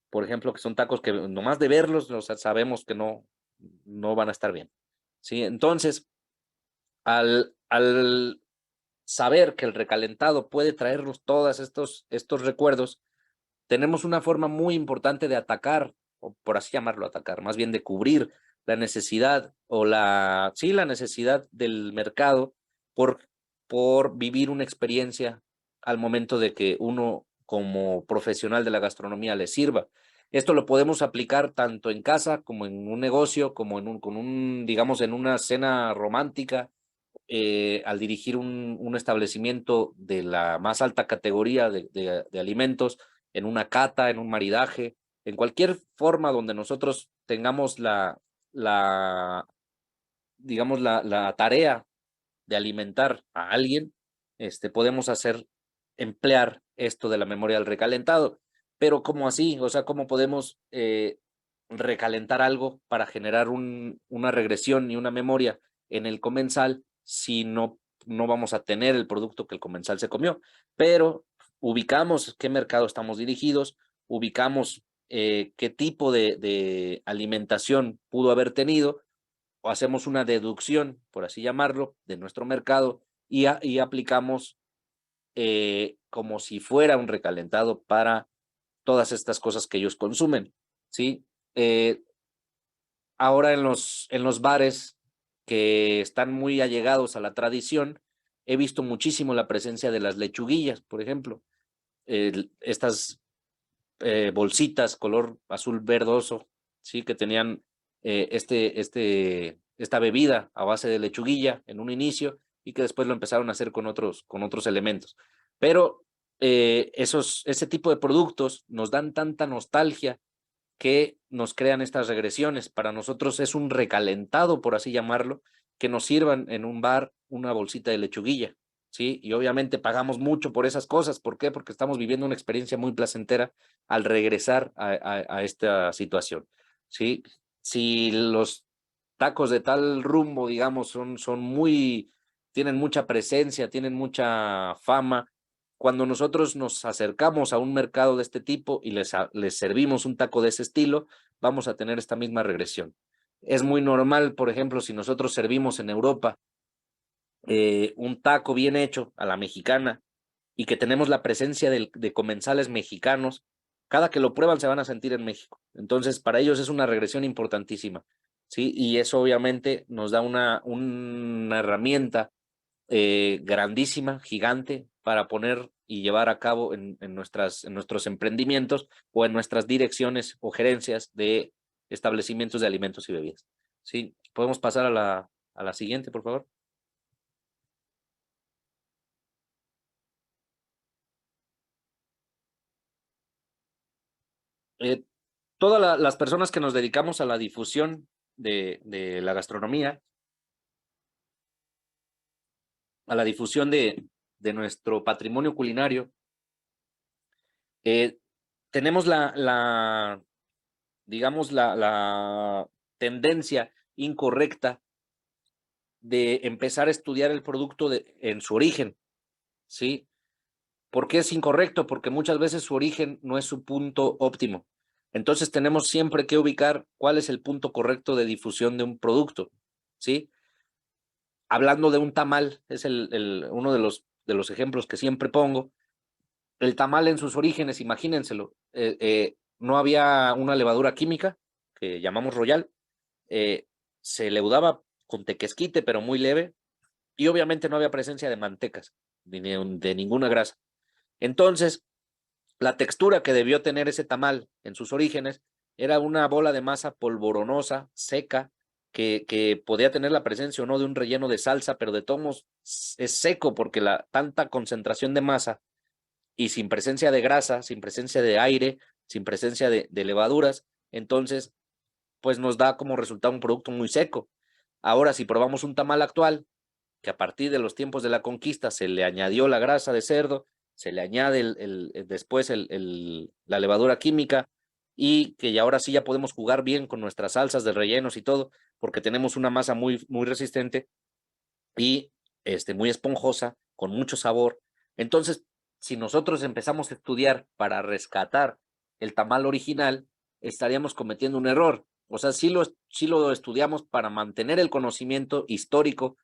por ejemplo, que son tacos que nomás de verlos, o sea, sabemos que no van a estar bien, ¿sí? Entonces, al saber que el recalentado puede traernos todos estos recuerdos, tenemos una forma muy importante de atacar, o por así llamarlo, atacar, más bien de cubrir la necesidad o la necesidad del mercado por vivir una experiencia al momento de que uno como profesional de la gastronomía le sirva. Esto lo podemos aplicar tanto en casa como en un negocio, como digamos, en una cena romántica, al dirigir un establecimiento de la más alta categoría de alimentos, en una cata, en un maridaje, en cualquier forma donde nosotros tengamos digamos, la tarea de alimentar a alguien, podemos emplear esto de la memoria del recalentado. Pero ¿cómo así? O sea, ¿cómo podemos recalentar algo para generar una regresión y una memoria en el comensal si no vamos a tener el producto que el comensal se comió? Pero ubicamos qué mercado estamos dirigidos, ubicamos qué tipo de alimentación pudo haber tenido, o hacemos una deducción, por así llamarlo, de nuestro mercado y aplicamos como si fuera un recalentado para todas estas cosas que ellos consumen, ¿sí? Ahora en los bares que están muy allegados a la tradición, he visto muchísimo la presencia de las lechuguillas, por ejemplo. Estas bolsitas color azul verdoso, ¿sí? Que tenían esta bebida a base de lechuguilla en un inicio y que después lo empezaron a hacer con otros elementos. Pero ese tipo de productos nos dan tanta nostalgia que nos crean estas regresiones. Para nosotros es un recalentado, por así llamarlo, que nos sirvan en un bar una bolsita de lechuguilla, ¿sí? Y obviamente pagamos mucho por esas cosas. ¿Por qué? Porque estamos viviendo una experiencia muy placentera al regresar a esta situación, ¿sí? Si los tacos de tal rumbo, digamos, tienen mucha presencia, tienen mucha fama, cuando nosotros nos acercamos a un mercado de este tipo y les servimos un taco de ese estilo, vamos a tener esta misma regresión. Es muy normal, por ejemplo, si nosotros servimos en Europa un taco bien hecho a la mexicana y que tenemos la presencia de comensales mexicanos, cada que lo prueban se van a sentir en México. Entonces, para ellos es una regresión importantísima, ¿sí? Y eso obviamente nos da una herramienta grandísima, gigante, para poner y llevar a cabo en nuestros emprendimientos o en nuestras direcciones o gerencias de establecimientos de alimentos y bebidas. ¿Sí? ¿Podemos pasar a la siguiente, por favor? Eh, todas las personas que nos dedicamos a la difusión de la gastronomía, a la difusión de nuestro patrimonio culinario, tenemos digamos, la tendencia incorrecta de empezar a estudiar el producto en su origen, ¿sí? ¿Por qué es incorrecto? Porque muchas veces su origen no es su punto óptimo. Entonces tenemos siempre que ubicar cuál es el punto correcto de difusión de un producto, ¿sí? Hablando de un tamal, es uno de los ejemplos que siempre pongo. El tamal en sus orígenes, imagínenselo, no había una levadura química que llamamos Royal, se leudaba con tequesquite, pero muy leve, y obviamente no había presencia de mantecas, ni de ninguna grasa. Entonces, La textura que debió tener ese tamal en sus orígenes era una bola de masa polvoronosa, seca, que podía tener la presencia o no de un relleno de salsa, pero de todos modos es seco porque la tanta concentración de masa y sin presencia de grasa, sin presencia de aire, sin presencia de levaduras, entonces pues nos da como resultado un producto muy seco. Ahora, si probamos un tamal actual, que a partir de los tiempos de la conquista se le añadió la grasa de cerdo, se le añade después la levadura química, y que ya ahora sí ya podemos jugar bien con nuestras salsas de rellenos y todo, porque tenemos una masa muy resistente y muy esponjosa, con mucho sabor. Entonces, si nosotros empezamos a estudiar para rescatar el tamal original, estaríamos cometiendo un error. O sea, sí lo estudiamos para mantener el conocimiento histórico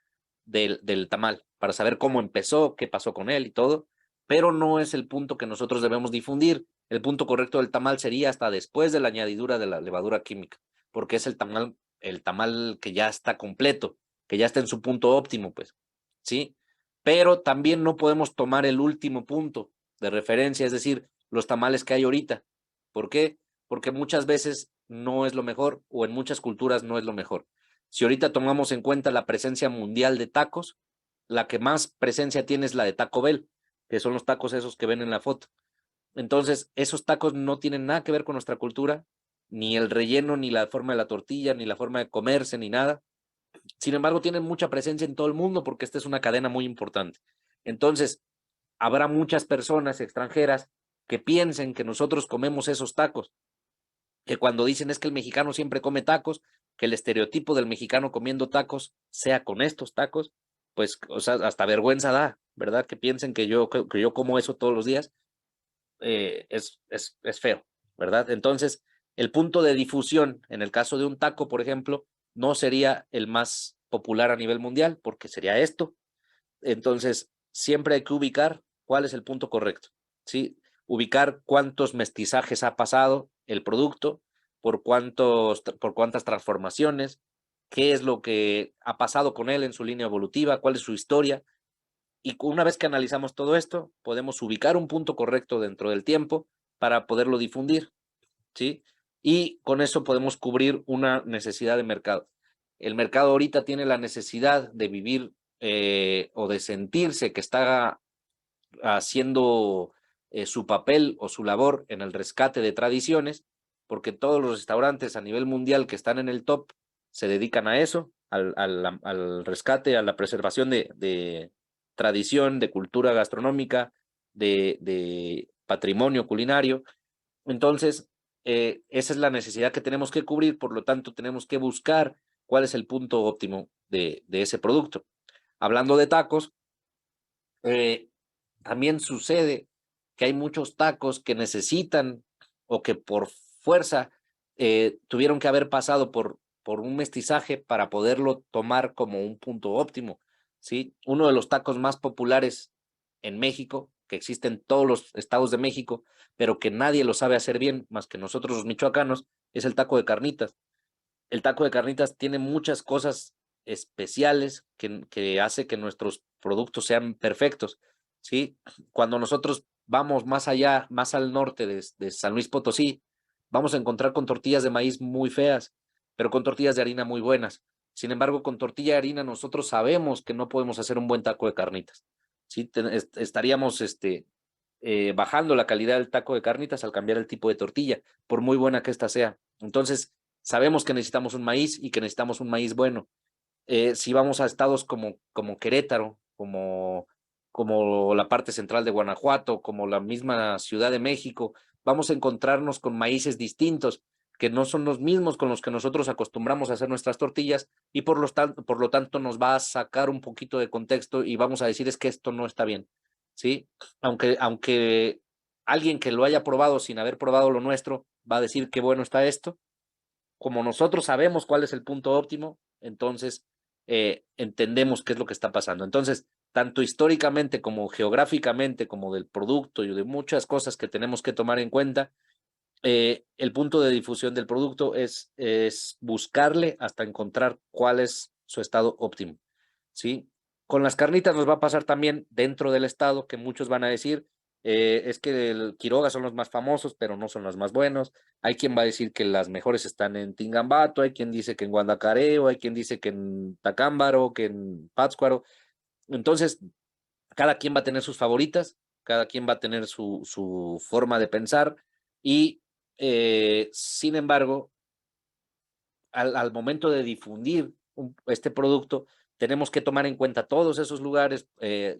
del tamal, para saber cómo empezó, qué pasó con él y todo, pero no es el punto que nosotros debemos difundir. El punto correcto del tamal sería hasta después de la añadidura de la levadura química, porque es el tamal que ya está completo, que ya está en su punto óptimo, pues, ¿sí? Pero también no podemos tomar el último punto de referencia, es decir, los tamales que hay ahorita. ¿Por qué? Porque muchas veces no es lo mejor, o en muchas culturas no es lo mejor. Si ahorita tomamos en cuenta la presencia mundial de tacos, la que más presencia tiene es la de Taco Bell, que son los tacos esos que ven en la foto. Entonces, esos tacos no tienen nada que ver con nuestra cultura, ni el relleno, ni la forma de la tortilla, ni la forma de comerse, ni nada. Sin embargo, tienen mucha presencia en todo el mundo porque esta es una cadena muy importante. Entonces, habrá muchas personas extranjeras que piensen que nosotros comemos esos tacos, que cuando dicen es que el mexicano siempre come tacos, que el estereotipo del mexicano comiendo tacos sea con estos tacos, pues, o sea, hasta vergüenza da, ¿verdad? Que piensen que yo como eso todos los días, es feo, ¿verdad? Entonces, el punto de difusión, en el caso de un taco, por ejemplo, no sería el más popular a nivel mundial, porque sería esto. Entonces, siempre hay que ubicar cuál es el punto correcto, ¿sí? Ubicar cuántos mestizajes ha pasado el producto, por cuántas transformaciones, qué es lo que ha pasado con él en su línea evolutiva, cuál es su historia. Y una vez que analizamos todo esto, podemos ubicar un punto correcto dentro del tiempo para poderlo difundir, ¿sí? Y con eso podemos cubrir una necesidad de mercado. El mercado ahorita tiene la necesidad de vivir o de sentirse que está haciendo su papel o su labor en el rescate de tradiciones, porque todos los restaurantes a nivel mundial que están en el top se dedican a eso, al rescate, a la preservación de tradición, de cultura gastronómica, de patrimonio culinario. Entonces, esa es la necesidad que tenemos que cubrir, por lo tanto, tenemos que buscar cuál es el punto óptimo de ese producto. Hablando de tacos, eh, también sucede que hay muchos tacos que necesitan o que por fuerza tuvieron que haber pasado por un mestizaje para poderlo tomar como un punto óptimo, ¿sí? Uno de los tacos más populares en México, que existe en todos los estados de México, pero que nadie lo sabe hacer bien más que nosotros los michoacanos, es el taco de carnitas. El taco de carnitas tiene muchas cosas especiales que hace que nuestros productos sean perfectos, ¿sí? Cuando nosotros vamos más allá, más al norte de San Luis Potosí, vamos a encontrar con tortillas de maíz muy feas, pero con tortillas de harina muy buenas. Sin embargo, con tortilla de harina nosotros sabemos que no podemos hacer un buen taco de carnitas, ¿sí? Estaríamos bajando la calidad del taco de carnitas al cambiar el tipo de tortilla, por muy buena que ésta sea. Entonces, sabemos que necesitamos un maíz y que necesitamos un maíz bueno. Si vamos a estados como Querétaro, como la parte central de Guanajuato, como la misma Ciudad de México, vamos a encontrarnos con maíces distintos, que no son los mismos con los que nosotros acostumbramos a hacer nuestras tortillas, y por lo tanto nos va a sacar un poquito de contexto y vamos a decir es que esto no está bien, ¿sí? Aunque alguien que lo haya probado sin haber probado lo nuestro va a decir qué bueno está esto, como nosotros sabemos cuál es el punto óptimo, entonces entendemos qué es lo que está pasando. Entonces, tanto históricamente como geográficamente, como del producto y de muchas cosas que tenemos que tomar en cuenta, el punto de difusión del producto es buscarle hasta encontrar cuál es su estado óptimo, ¿sí? Con las carnitas nos va a pasar también dentro del estado, que muchos van a decir, Es que el Quiroga son los más famosos, pero no son los más buenos. Hay quien va a decir que las mejores están en Tingambato, hay quien dice que en Guandacareo, hay quien dice que en Tacámbaro, que en Pátzcuaro. Entonces, cada quien va a tener sus favoritas, cada quien va a tener su forma de pensar y, sin embargo, al momento de difundir este producto, tenemos que tomar en cuenta todos esos lugares,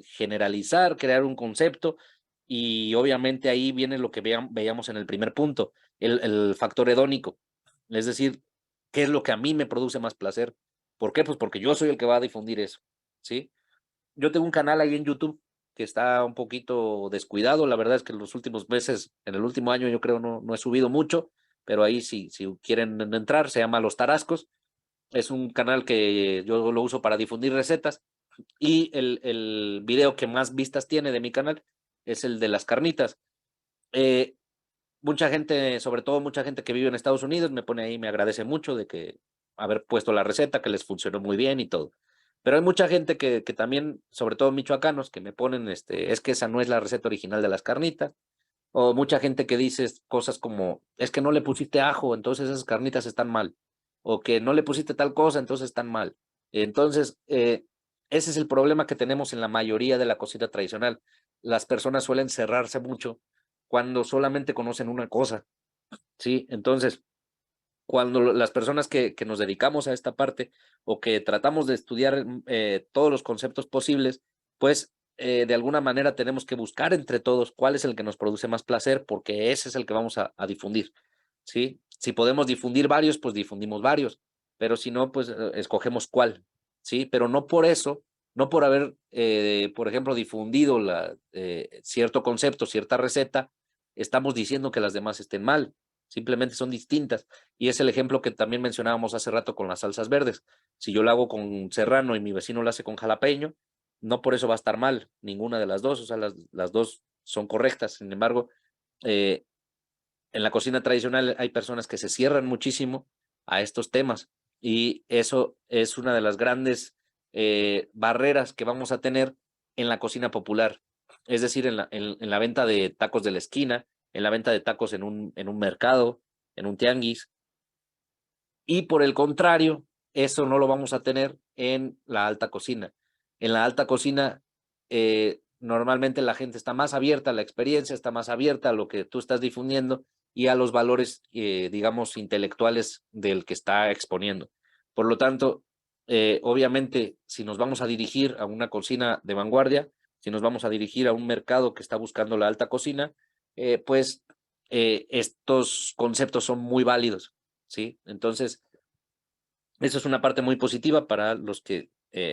generalizar, crear un concepto y obviamente ahí viene lo que veíamos en el primer punto, el factor hedónico, es decir, ¿qué es lo que a mí me produce más placer? ¿Por qué? Pues porque yo soy el que va a difundir eso, ¿sí? Yo tengo un canal ahí en YouTube que está un poquito descuidado. La verdad es que en los últimos meses, en el último año, yo creo no he subido mucho, pero ahí sí, si quieren entrar, se llama Los Tarascos. Es un canal que yo lo uso para difundir recetas y el video que más vistas tiene de mi canal es el de las carnitas. Eh, Mucha gente, sobre todo mucha gente que vive en Estados Unidos, me pone ahí, me agradece mucho de que haber puesto la receta, que les funcionó muy bien y todo. Pero hay mucha gente que también, sobre todo michoacanos, que me ponen, es que esa no es la receta original de las carnitas. O mucha gente que dice cosas como, es que no le pusiste ajo, entonces esas carnitas están mal. O que no le pusiste tal cosa, entonces están mal. Entonces, ese es el problema que tenemos en la mayoría de la cocina tradicional. Las personas suelen cerrarse mucho cuando solamente conocen una cosa, ¿sí? Entonces, cuando las personas que nos dedicamos a esta parte o que tratamos de estudiar todos los conceptos posibles, pues de alguna manera tenemos que buscar entre todos cuál es el que nos produce más placer, porque ese es el que vamos a difundir, ¿sí? Si podemos difundir varios, pues difundimos varios, pero si no, pues escogemos cuál, ¿sí? Pero no por eso, no por haber, por ejemplo, difundido cierto concepto, cierta receta, estamos diciendo que las demás estén mal, simplemente son distintas. Y es el ejemplo que también mencionábamos hace rato con las salsas verdes. Si yo lo hago con serrano y mi vecino lo hace con jalapeño, no por eso va a estar mal ninguna de las dos, o sea, las dos son correctas. Sin embargo, eh, en la cocina tradicional hay personas que se cierran muchísimo a estos temas y eso es una de las grandes barreras que vamos a tener en la cocina popular. Es decir, en la venta de tacos de la esquina, en la venta de tacos en un mercado, en un tianguis, y por el contrario, eso no lo vamos a tener en la alta cocina. En la alta cocina, normalmente la gente está más abierta a la experiencia, está más abierta a lo que tú estás difundiendo y a los valores, digamos, intelectuales del que está exponiendo. Por lo tanto, obviamente, si nos vamos a dirigir a una cocina de vanguardia, si nos vamos a dirigir a un mercado que está buscando la alta cocina, pues estos conceptos son muy válidos. ¿Sí? Entonces, eso es una parte muy positiva para los que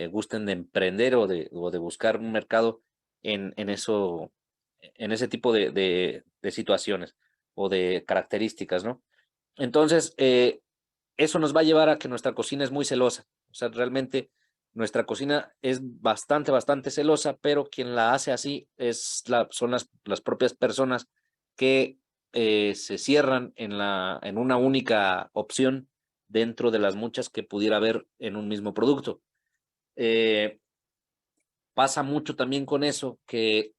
gusten de emprender o de buscar un mercado en eso, en ese tipo de situaciones o de características, ¿no? Entonces, eso nos va a llevar a que nuestra cocina es muy celosa. O sea, realmente nuestra cocina es bastante, bastante celosa, pero quien la hace así son las propias personas que se cierran en una única opción dentro de las muchas que pudiera haber en un mismo producto. Eh, Pasa mucho también con eso, que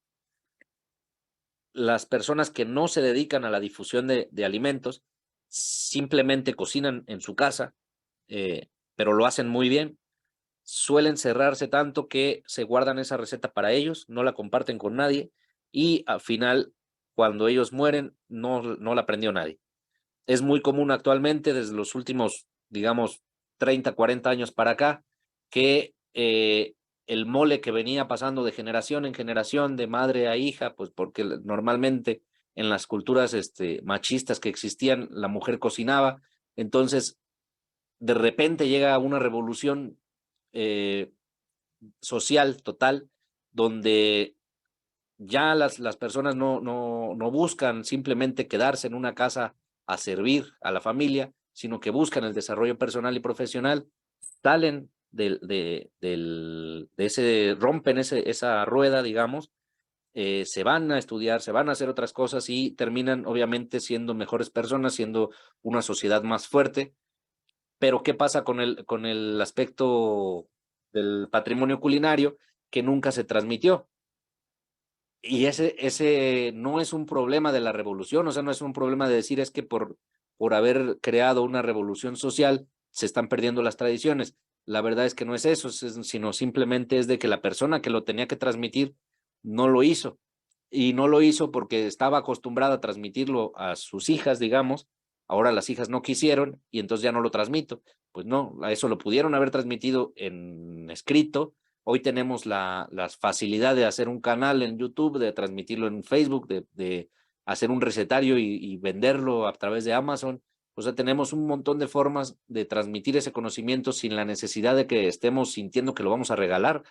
las personas que no se dedican a la difusión de alimentos simplemente cocinan en su casa, pero lo hacen muy bien. Suelen cerrarse tanto que se guardan esa receta para ellos, no la comparten con nadie y al final, cuando ellos mueren, no la aprendió nadie. Es muy común actualmente, desde los últimos, digamos, 30, 40 años para acá, que el mole que venía pasando de generación en generación, de madre a hija, pues porque normalmente en las culturas machistas que existían, la mujer cocinaba. Entonces, de repente llega una revolución eh, social total, donde ya las personas no buscan simplemente quedarse en una casa a servir a la familia, sino que buscan el desarrollo personal y profesional, salen rompen esa rueda, digamos, se van a estudiar, se van a hacer otras cosas y terminan obviamente siendo mejores personas, siendo una sociedad más fuerte. Pero ¿qué pasa con el aspecto del patrimonio culinario que nunca se transmitió? Y ese no es un problema de la revolución, o sea, no es un problema de decir es que por haber creado una revolución social se están perdiendo las tradiciones. La verdad es que no es eso, sino simplemente es de que la persona que lo tenía que transmitir no lo hizo. Y no lo hizo porque estaba acostumbrada a transmitirlo a sus hijas, digamos. Ahora las hijas no quisieron y entonces ya no lo transmito. Pues no, a eso lo pudieron haber transmitido en escrito. Hoy tenemos la facilidad de hacer un canal en YouTube, de transmitirlo en Facebook, de hacer un recetario y venderlo a través de Amazon. O sea, tenemos un montón de formas de transmitir ese conocimiento sin la necesidad de que estemos sintiendo que lo vamos a regalar,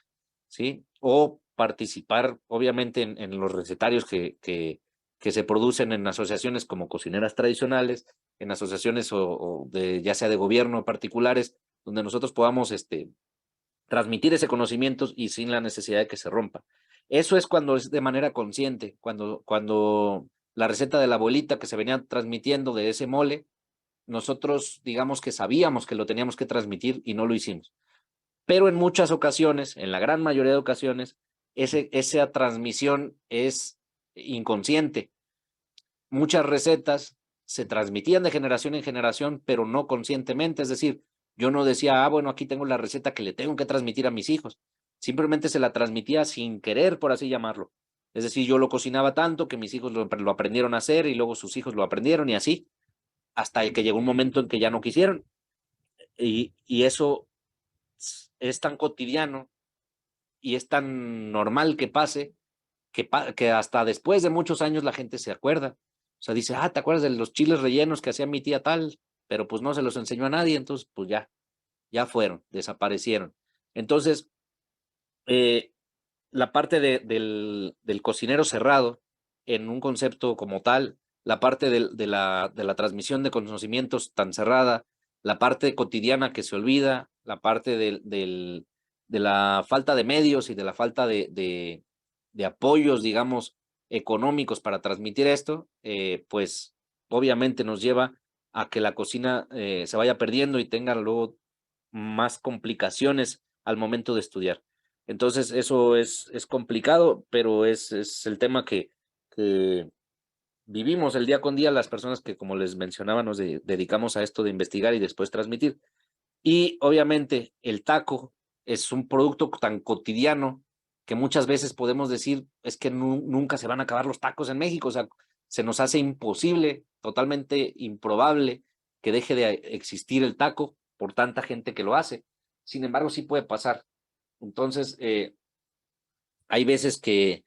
¿sí? O participar, obviamente, en los recetarios que se producen en asociaciones como cocineras tradicionales, en asociaciones o de, ya sea de gobierno particulares, donde nosotros podamos transmitir ese conocimiento y sin la necesidad de que se rompa. Eso es cuando es de manera consciente, cuando la receta de la abuelita que se venía transmitiendo de ese mole, nosotros digamos que sabíamos que lo teníamos que transmitir y no lo hicimos. Pero en muchas ocasiones, en la gran mayoría de ocasiones, esa transmisión es inconsciente. Muchas recetas se transmitían de generación en generación, pero no conscientemente. Es decir, yo no decía, bueno, aquí tengo la receta que le tengo que transmitir a mis hijos. Simplemente se la transmitía sin querer, por así llamarlo. Es decir, yo lo cocinaba tanto que mis hijos lo aprendieron a hacer y luego sus hijos lo aprendieron y así, hasta que llegó un momento en que ya no quisieron. Y eso es tan cotidiano y es tan normal que pase que hasta después de muchos años la gente se acuerda. O sea, dice, ¿te acuerdas de los chiles rellenos que hacía mi tía tal? Pero pues no se los enseñó a nadie, entonces pues ya fueron, desaparecieron. Entonces, eh, la parte del cocinero cerrado en un concepto como tal, la parte de la transmisión de conocimientos tan cerrada, la parte cotidiana que se olvida, la parte de la falta de medios y de la falta de apoyos, digamos, económicos para transmitir esto, pues obviamente nos lleva a que la cocina se vaya perdiendo y tenga luego más complicaciones al momento de estudiar. Entonces, eso es complicado, pero es el tema que vivimos el día con día las personas que, como les mencionaba, nos dedicamos a esto de investigar y después transmitir. Y obviamente el taco es un producto tan cotidiano que muchas veces podemos decir es que nunca se van a acabar los tacos en México. O sea, se nos hace imposible, totalmente improbable que deje de existir el taco por tanta gente que lo hace. Sin embargo, sí puede pasar. Entonces, hay veces que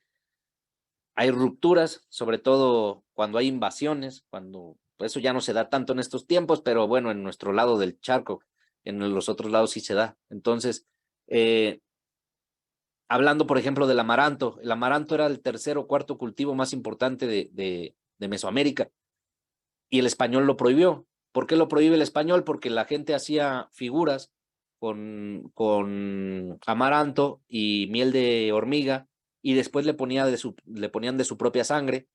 hay rupturas, sobre todo cuando hay invasiones, cuando pues, eso ya no se da tanto en estos tiempos, pero bueno, en nuestro lado del charco, en los otros lados sí se da. Entonces, hablando, por ejemplo, del amaranto, el amaranto era el tercer o cuarto cultivo más importante de Mesoamérica y el español lo prohibió. ¿Por qué lo prohíbe el español? Porque la gente hacía figuras con amaranto y miel de hormiga y después le ponían de su propia sangre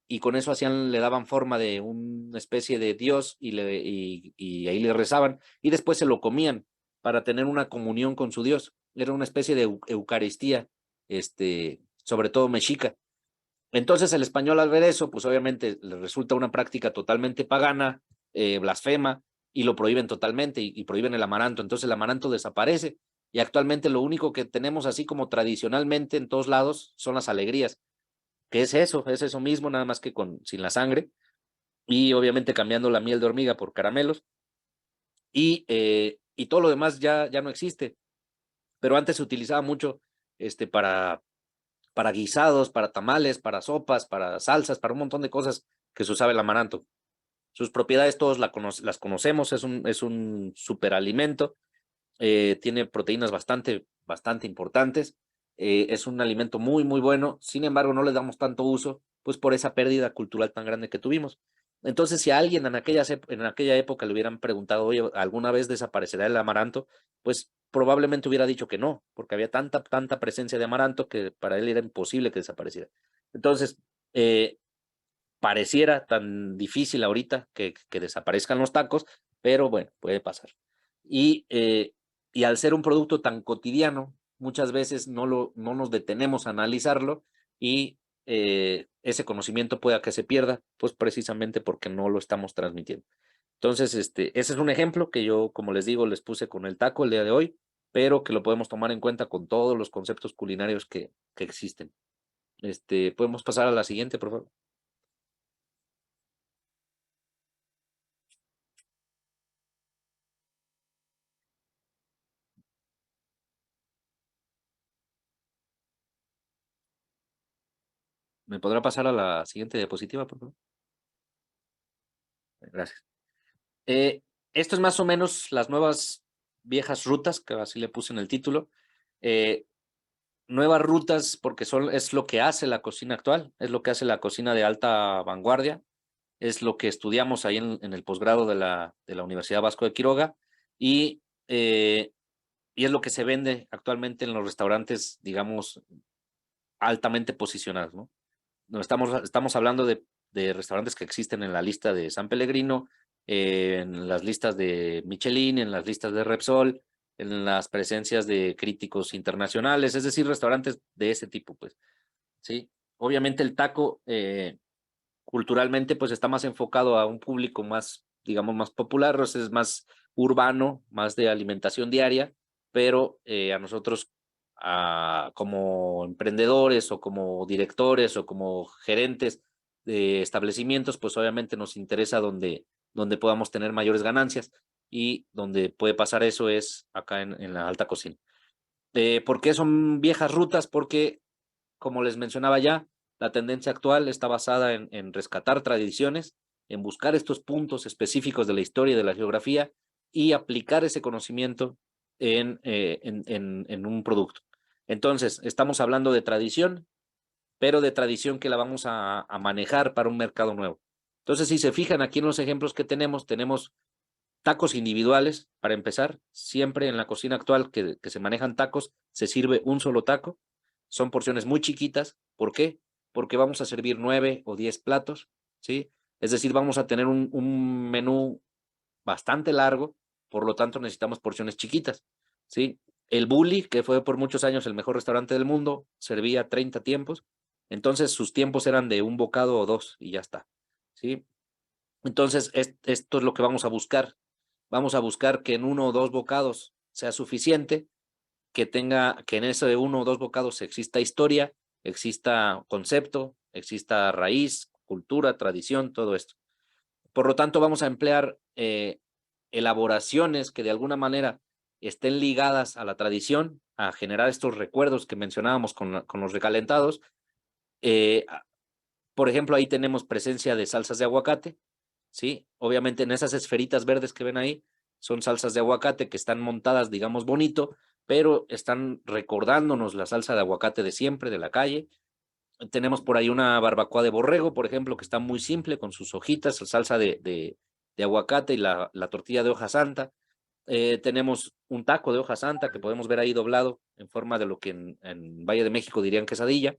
y con eso le daban forma de una especie de dios y ahí le rezaban y después se lo comían para tener una comunión con su dios. Era una especie de eucaristía, sobre todo mexica. Entonces el español al ver eso, pues obviamente le resulta una práctica totalmente pagana, blasfema, y lo prohíben totalmente y prohíben el amaranto. Entonces el amaranto desaparece y actualmente lo único que tenemos así como tradicionalmente en todos lados son las alegrías, que es eso mismo, nada más que sin la sangre y obviamente cambiando la miel de hormiga por caramelos y todo lo demás ya no existe. Pero antes se utilizaba mucho para guisados, para tamales, para sopas, para salsas, para un montón de cosas que se usaba el amaranto. Sus propiedades todos las conocemos, es un superalimento, tiene proteínas bastante importantes, es un alimento muy, muy bueno, sin embargo no le damos tanto uso, pues por esa pérdida cultural tan grande que tuvimos. Entonces, si a alguien en aquella época le hubieran preguntado, oye, ¿alguna vez desaparecerá el amaranto? Pues probablemente hubiera dicho que no, porque había tanta presencia de amaranto que para él era imposible que desapareciera. Entonces, pareciera tan difícil ahorita que desaparezcan los tacos, pero bueno, puede pasar. Y al ser un producto tan cotidiano, muchas veces no nos detenemos a analizarlo y ese conocimiento pueda que se pierda, pues precisamente porque no lo estamos transmitiendo. Entonces, ese es un ejemplo que yo, como les digo, les puse con el taco el día de hoy, pero que lo podemos tomar en cuenta con todos los conceptos culinarios que existen. Podemos pasar a la siguiente, por favor. ¿Me podrá pasar a la siguiente diapositiva, por favor? Gracias. Esto es más o menos las nuevas viejas rutas, que así le puse en el título. Nuevas rutas porque es lo que hace la cocina actual, es lo que hace la cocina de alta vanguardia, es lo que estudiamos ahí en el posgrado de la Universidad Vasco de Quiroga y es lo que se vende actualmente en los restaurantes, digamos, altamente posicionados, ¿no? No estamos hablando de restaurantes que existen en la lista de San Pellegrino, en las listas de Michelin, en las listas de Repsol, en las presencias de críticos internacionales, es decir, restaurantes de ese tipo, pues, ¿sí? Obviamente el taco, culturalmente, pues está más enfocado a un público más, digamos, más popular, o sea, es más urbano, más de alimentación diaria, pero a nosotros como emprendedores o como directores o como gerentes de establecimientos, pues obviamente nos interesa donde podamos tener mayores ganancias y donde puede pasar eso es acá en la alta cocina. ¿Por qué son viejas rutas? Porque, como les mencionaba ya, la tendencia actual está basada en rescatar tradiciones, en buscar estos puntos específicos de la historia y de la geografía y aplicar ese conocimiento en un producto. Entonces, estamos hablando de tradición, pero de tradición que la vamos a manejar para un mercado nuevo. Entonces, si se fijan aquí en los ejemplos que tenemos tacos individuales, para empezar. Siempre en la cocina actual que se manejan tacos, se sirve un solo taco. Son porciones muy chiquitas. ¿Por qué? Porque vamos a servir 9 o 10 platos, ¿sí? Es decir, vamos a tener un menú bastante largo, por lo tanto necesitamos porciones chiquitas, ¿sí? El Bully, que fue por muchos años el mejor restaurante del mundo, servía 30 tiempos, entonces sus tiempos eran de un bocado o dos y ya está, ¿sí? Entonces, esto es lo que vamos a buscar. Vamos a buscar que en uno o dos bocados sea suficiente, que en ese de uno o dos bocados exista historia, exista concepto, exista raíz, cultura, tradición, todo esto. Por lo tanto, vamos a emplear elaboraciones que de alguna manera estén ligadas a la tradición, a generar estos recuerdos que mencionábamos con los recalentados. Eh, por ejemplo, ahí tenemos presencia de salsas de aguacate, ¿sí? Obviamente en esas esferitas verdes que ven ahí son salsas de aguacate que están montadas, digamos, bonito, pero están recordándonos la salsa de aguacate de siempre, de la calle. Tenemos por ahí una barbacoa de borrego, por ejemplo, que está muy simple con sus hojitas, salsa de aguacate y la tortilla de hoja santa. Tenemos un taco de hoja santa que podemos ver ahí doblado en forma de lo que en Valle de México dirían quesadilla.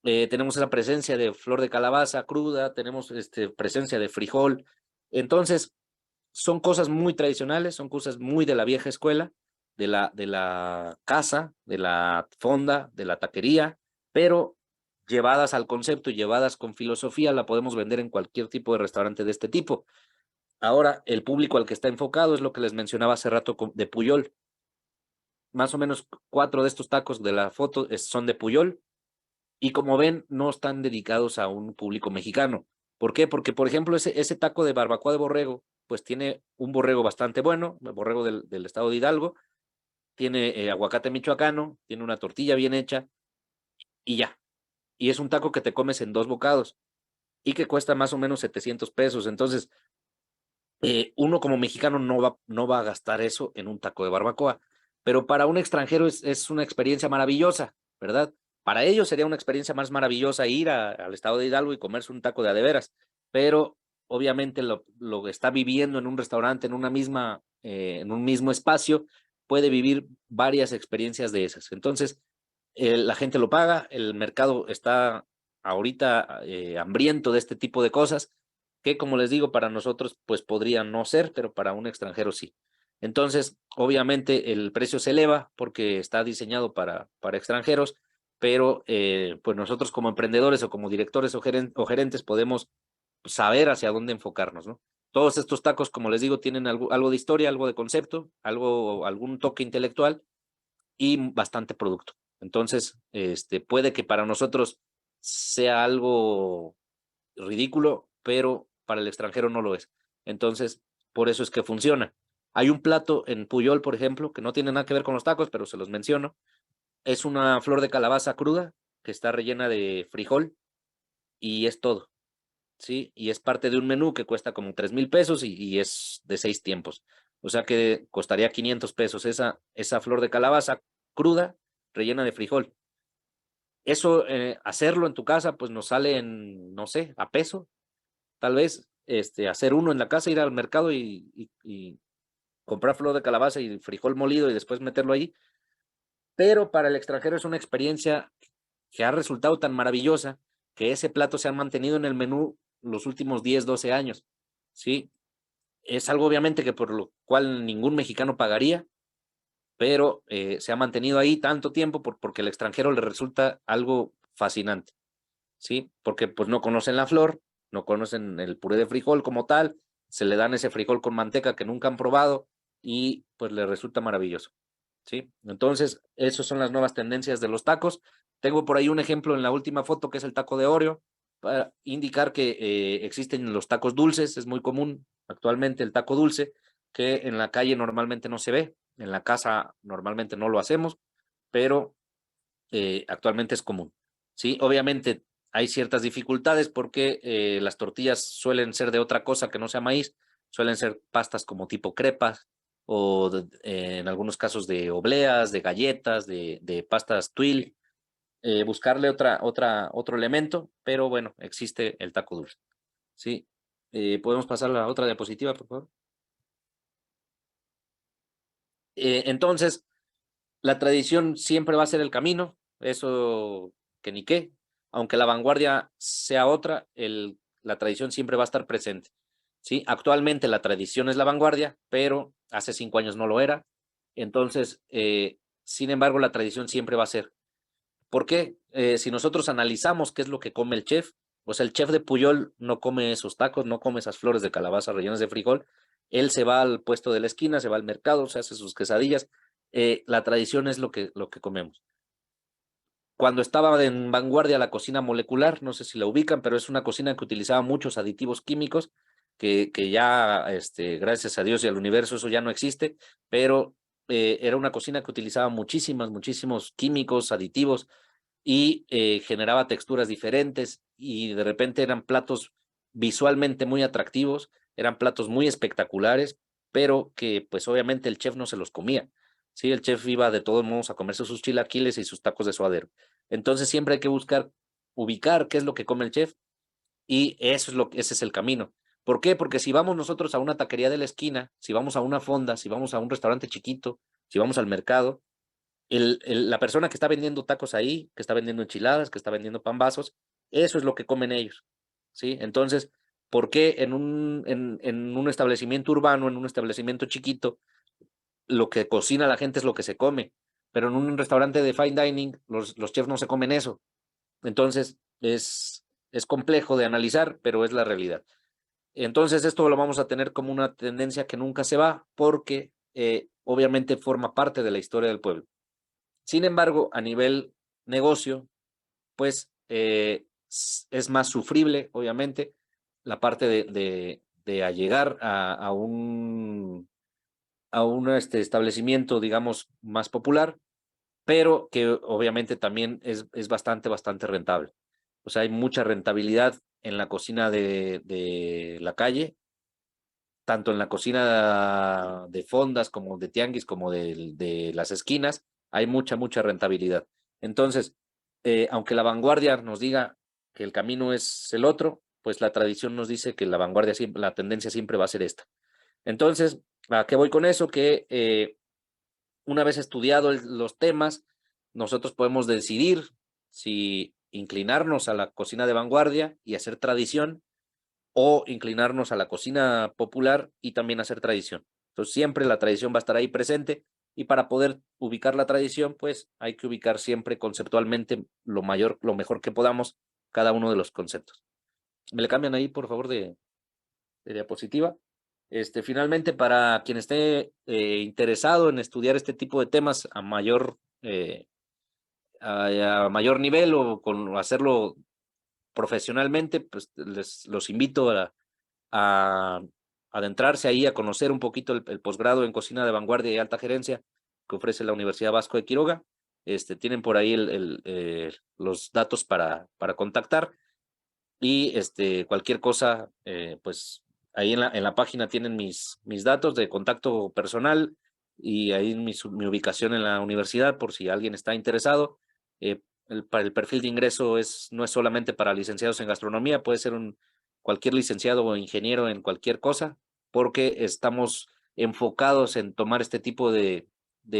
Tenemos esa presencia de flor de calabaza cruda, tenemos presencia de frijol. Entonces, son cosas muy tradicionales, son cosas muy de la vieja escuela, de la casa, de la fonda, de la taquería, pero llevadas al concepto y llevadas con filosofía, la podemos vender en cualquier tipo de restaurante de este tipo. Ahora, el público al que está enfocado es lo que les mencionaba hace rato de Puyol. Más o menos 4 de estos tacos de la foto son de Puyol. Y como ven, no están dedicados a un público mexicano. ¿Por qué? Porque, por ejemplo, ese taco de barbacoa de borrego, pues tiene un borrego bastante bueno, el borrego del estado de Hidalgo, tiene aguacate michoacano, tiene una tortilla bien hecha y ya. Y es un taco que te comes en 2 bocados y que cuesta más o menos 700 pesos. Entonces, uno como mexicano no va a gastar eso en un taco de barbacoa. Pero para un extranjero es una experiencia maravillosa, ¿verdad? Para ellos sería una experiencia más maravillosa ir al estado de Hidalgo y comerse un taco de veras, pero obviamente lo que está viviendo en un restaurante, en un mismo espacio, puede vivir varias experiencias de esas. Entonces, la gente lo paga, el mercado está ahorita hambriento de este tipo de cosas, que como les digo, para nosotros pues podría no ser, pero para un extranjero sí. Entonces, obviamente el precio se eleva porque está diseñado para extranjeros, pero pues nosotros como emprendedores o como directores o gerentes podemos saber hacia dónde enfocarnos, ¿no? Todos estos tacos, como les digo, tienen algo de historia, algo de concepto, algún toque intelectual y bastante producto. Entonces, puede que para nosotros sea algo ridículo, pero para el extranjero no lo es. Entonces, por eso es que funciona. Hay un plato en Puyol, por ejemplo, que no tiene nada que ver con los tacos, pero se los menciono. Es una flor de calabaza cruda que está rellena de frijol y es todo, ¿sí? Y es parte de un menú que cuesta como 3,000 pesos y es de 6 tiempos. O sea que costaría 500 pesos esa flor de calabaza cruda rellena de frijol. Eso, hacerlo en tu casa, pues nos sale en, no sé, a peso, tal vez, hacer uno en la casa, ir al mercado y comprar flor de calabaza y frijol molido y después meterlo ahí. Pero para el extranjero es una experiencia que ha resultado tan maravillosa que ese plato se ha mantenido en el menú los últimos 10, 12 años, ¿sí? Es algo obviamente que por lo cual ningún mexicano pagaría, pero se ha mantenido ahí tanto tiempo porque al extranjero le resulta algo fascinante, ¿sí? Porque pues no conocen la flor, no conocen el puré de frijol como tal, se le dan ese frijol con manteca que nunca han probado y pues les resulta maravilloso, ¿sí? Entonces, esas son las nuevas tendencias de los tacos. Tengo por ahí un ejemplo en la última foto que es el taco de Oreo, para indicar que existen los tacos dulces, es muy común actualmente el taco dulce, que en la calle normalmente no se ve, en la casa normalmente no lo hacemos, pero actualmente es común, ¿sí? Obviamente hay ciertas dificultades porque las tortillas suelen ser de otra cosa que no sea maíz, suelen ser pastas como tipo crepas o en algunos casos de obleas, de galletas, de pastas tuile, buscarle otro elemento, pero bueno, existe el taco dulce, ¿sí? ¿Podemos pasar a la otra diapositiva, por favor? Entonces, la tradición siempre va a ser el camino, eso que ni qué, aunque la vanguardia sea otra, la tradición siempre va a estar presente, ¿sí? Actualmente la tradición es la vanguardia, pero hace 5 años no lo era, entonces, sin embargo, la tradición siempre va a ser. ¿Por qué? Si nosotros analizamos qué es lo que come el chef, o sea, el chef de Puyol no come esos tacos, no come esas flores de calabaza rellenas de frijol, él se va al puesto de la esquina, se va al mercado, se hace sus quesadillas, la tradición es lo que comemos. Cuando estaba en vanguardia la cocina molecular, no sé si la ubican, pero es una cocina que utilizaba muchos aditivos químicos, que ya, gracias a Dios y al universo, eso ya no existe, pero era una cocina que utilizaba muchísimos químicos, aditivos, y generaba texturas diferentes y de repente eran platos visualmente muy atractivos, eran platos muy espectaculares, pero que pues obviamente el chef no se los comía. Sí, el chef iba de todos modos a comerse sus chilaquiles y sus tacos de suadero. Entonces siempre hay que buscar ubicar qué es lo que come el chef y ese es el camino. ¿Por qué? Porque si vamos nosotros a una taquería de la esquina, si vamos a una fonda, si vamos a un restaurante chiquito, si vamos al mercado, la persona que está vendiendo tacos ahí, que está vendiendo enchiladas, que está vendiendo pambazos, eso es lo que comen ellos, ¿sí? Entonces, ¿por qué en un establecimiento urbano, en un establecimiento chiquito, lo que cocina la gente es lo que se come? Pero en un restaurante de fine dining, los chefs no se comen eso. Entonces, es complejo de analizar, pero es la realidad. Entonces, esto lo vamos a tener como una tendencia que nunca se va, porque obviamente forma parte de la historia del pueblo. Sin embargo, a nivel negocio, pues es más sufrible, obviamente, la parte de allegar a un establecimiento, digamos, más popular, pero que obviamente también es bastante rentable. O sea, hay mucha rentabilidad en la cocina de la calle, tanto en la cocina de fondas como de tianguis, como de las esquinas, hay mucha rentabilidad. Entonces, aunque la vanguardia nos diga que el camino es el otro, pues la tradición nos dice que la vanguardia siempre, la tendencia siempre va a ser esta. Entonces, ¿a qué voy con eso? Que una vez estudiado los temas, nosotros podemos decidir si inclinarnos a la cocina de vanguardia y hacer tradición o inclinarnos a la cocina popular y también hacer tradición. Entonces siempre la tradición va a estar ahí presente, Y para poder ubicar la tradición, pues hay que ubicar siempre conceptualmente lo mejor que podamos cada uno de los conceptos. ¿Me le cambian ahí, por favor, de diapositiva? Finalmente, para quien esté interesado en estudiar este tipo de temas a mayor nivel o hacerlo profesionalmente, pues los invito a adentrarse ahí, a conocer un poquito el posgrado en cocina de vanguardia y alta gerencia que ofrece la Universidad Vasco de Quiroga. Tienen por ahí los datos para contactar y cualquier cosa, pues ahí en la página tienen mis datos de contacto personal y ahí mi ubicación en la universidad por si alguien está interesado. El perfil de ingreso no es solamente para licenciados en gastronomía, puede ser cualquier licenciado o ingeniero en cualquier cosa, porque estamos enfocados en tomar este tipo de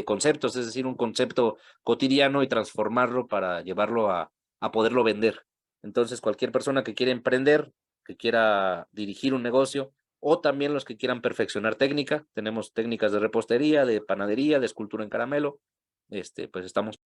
conceptos, es decir, un concepto cotidiano y transformarlo para llevarlo a poderlo vender. Entonces, cualquier persona que quiera emprender, que quiera dirigir un negocio, o también los que quieran perfeccionar técnica, tenemos técnicas de repostería, de panadería, de escultura en caramelo, pues estamos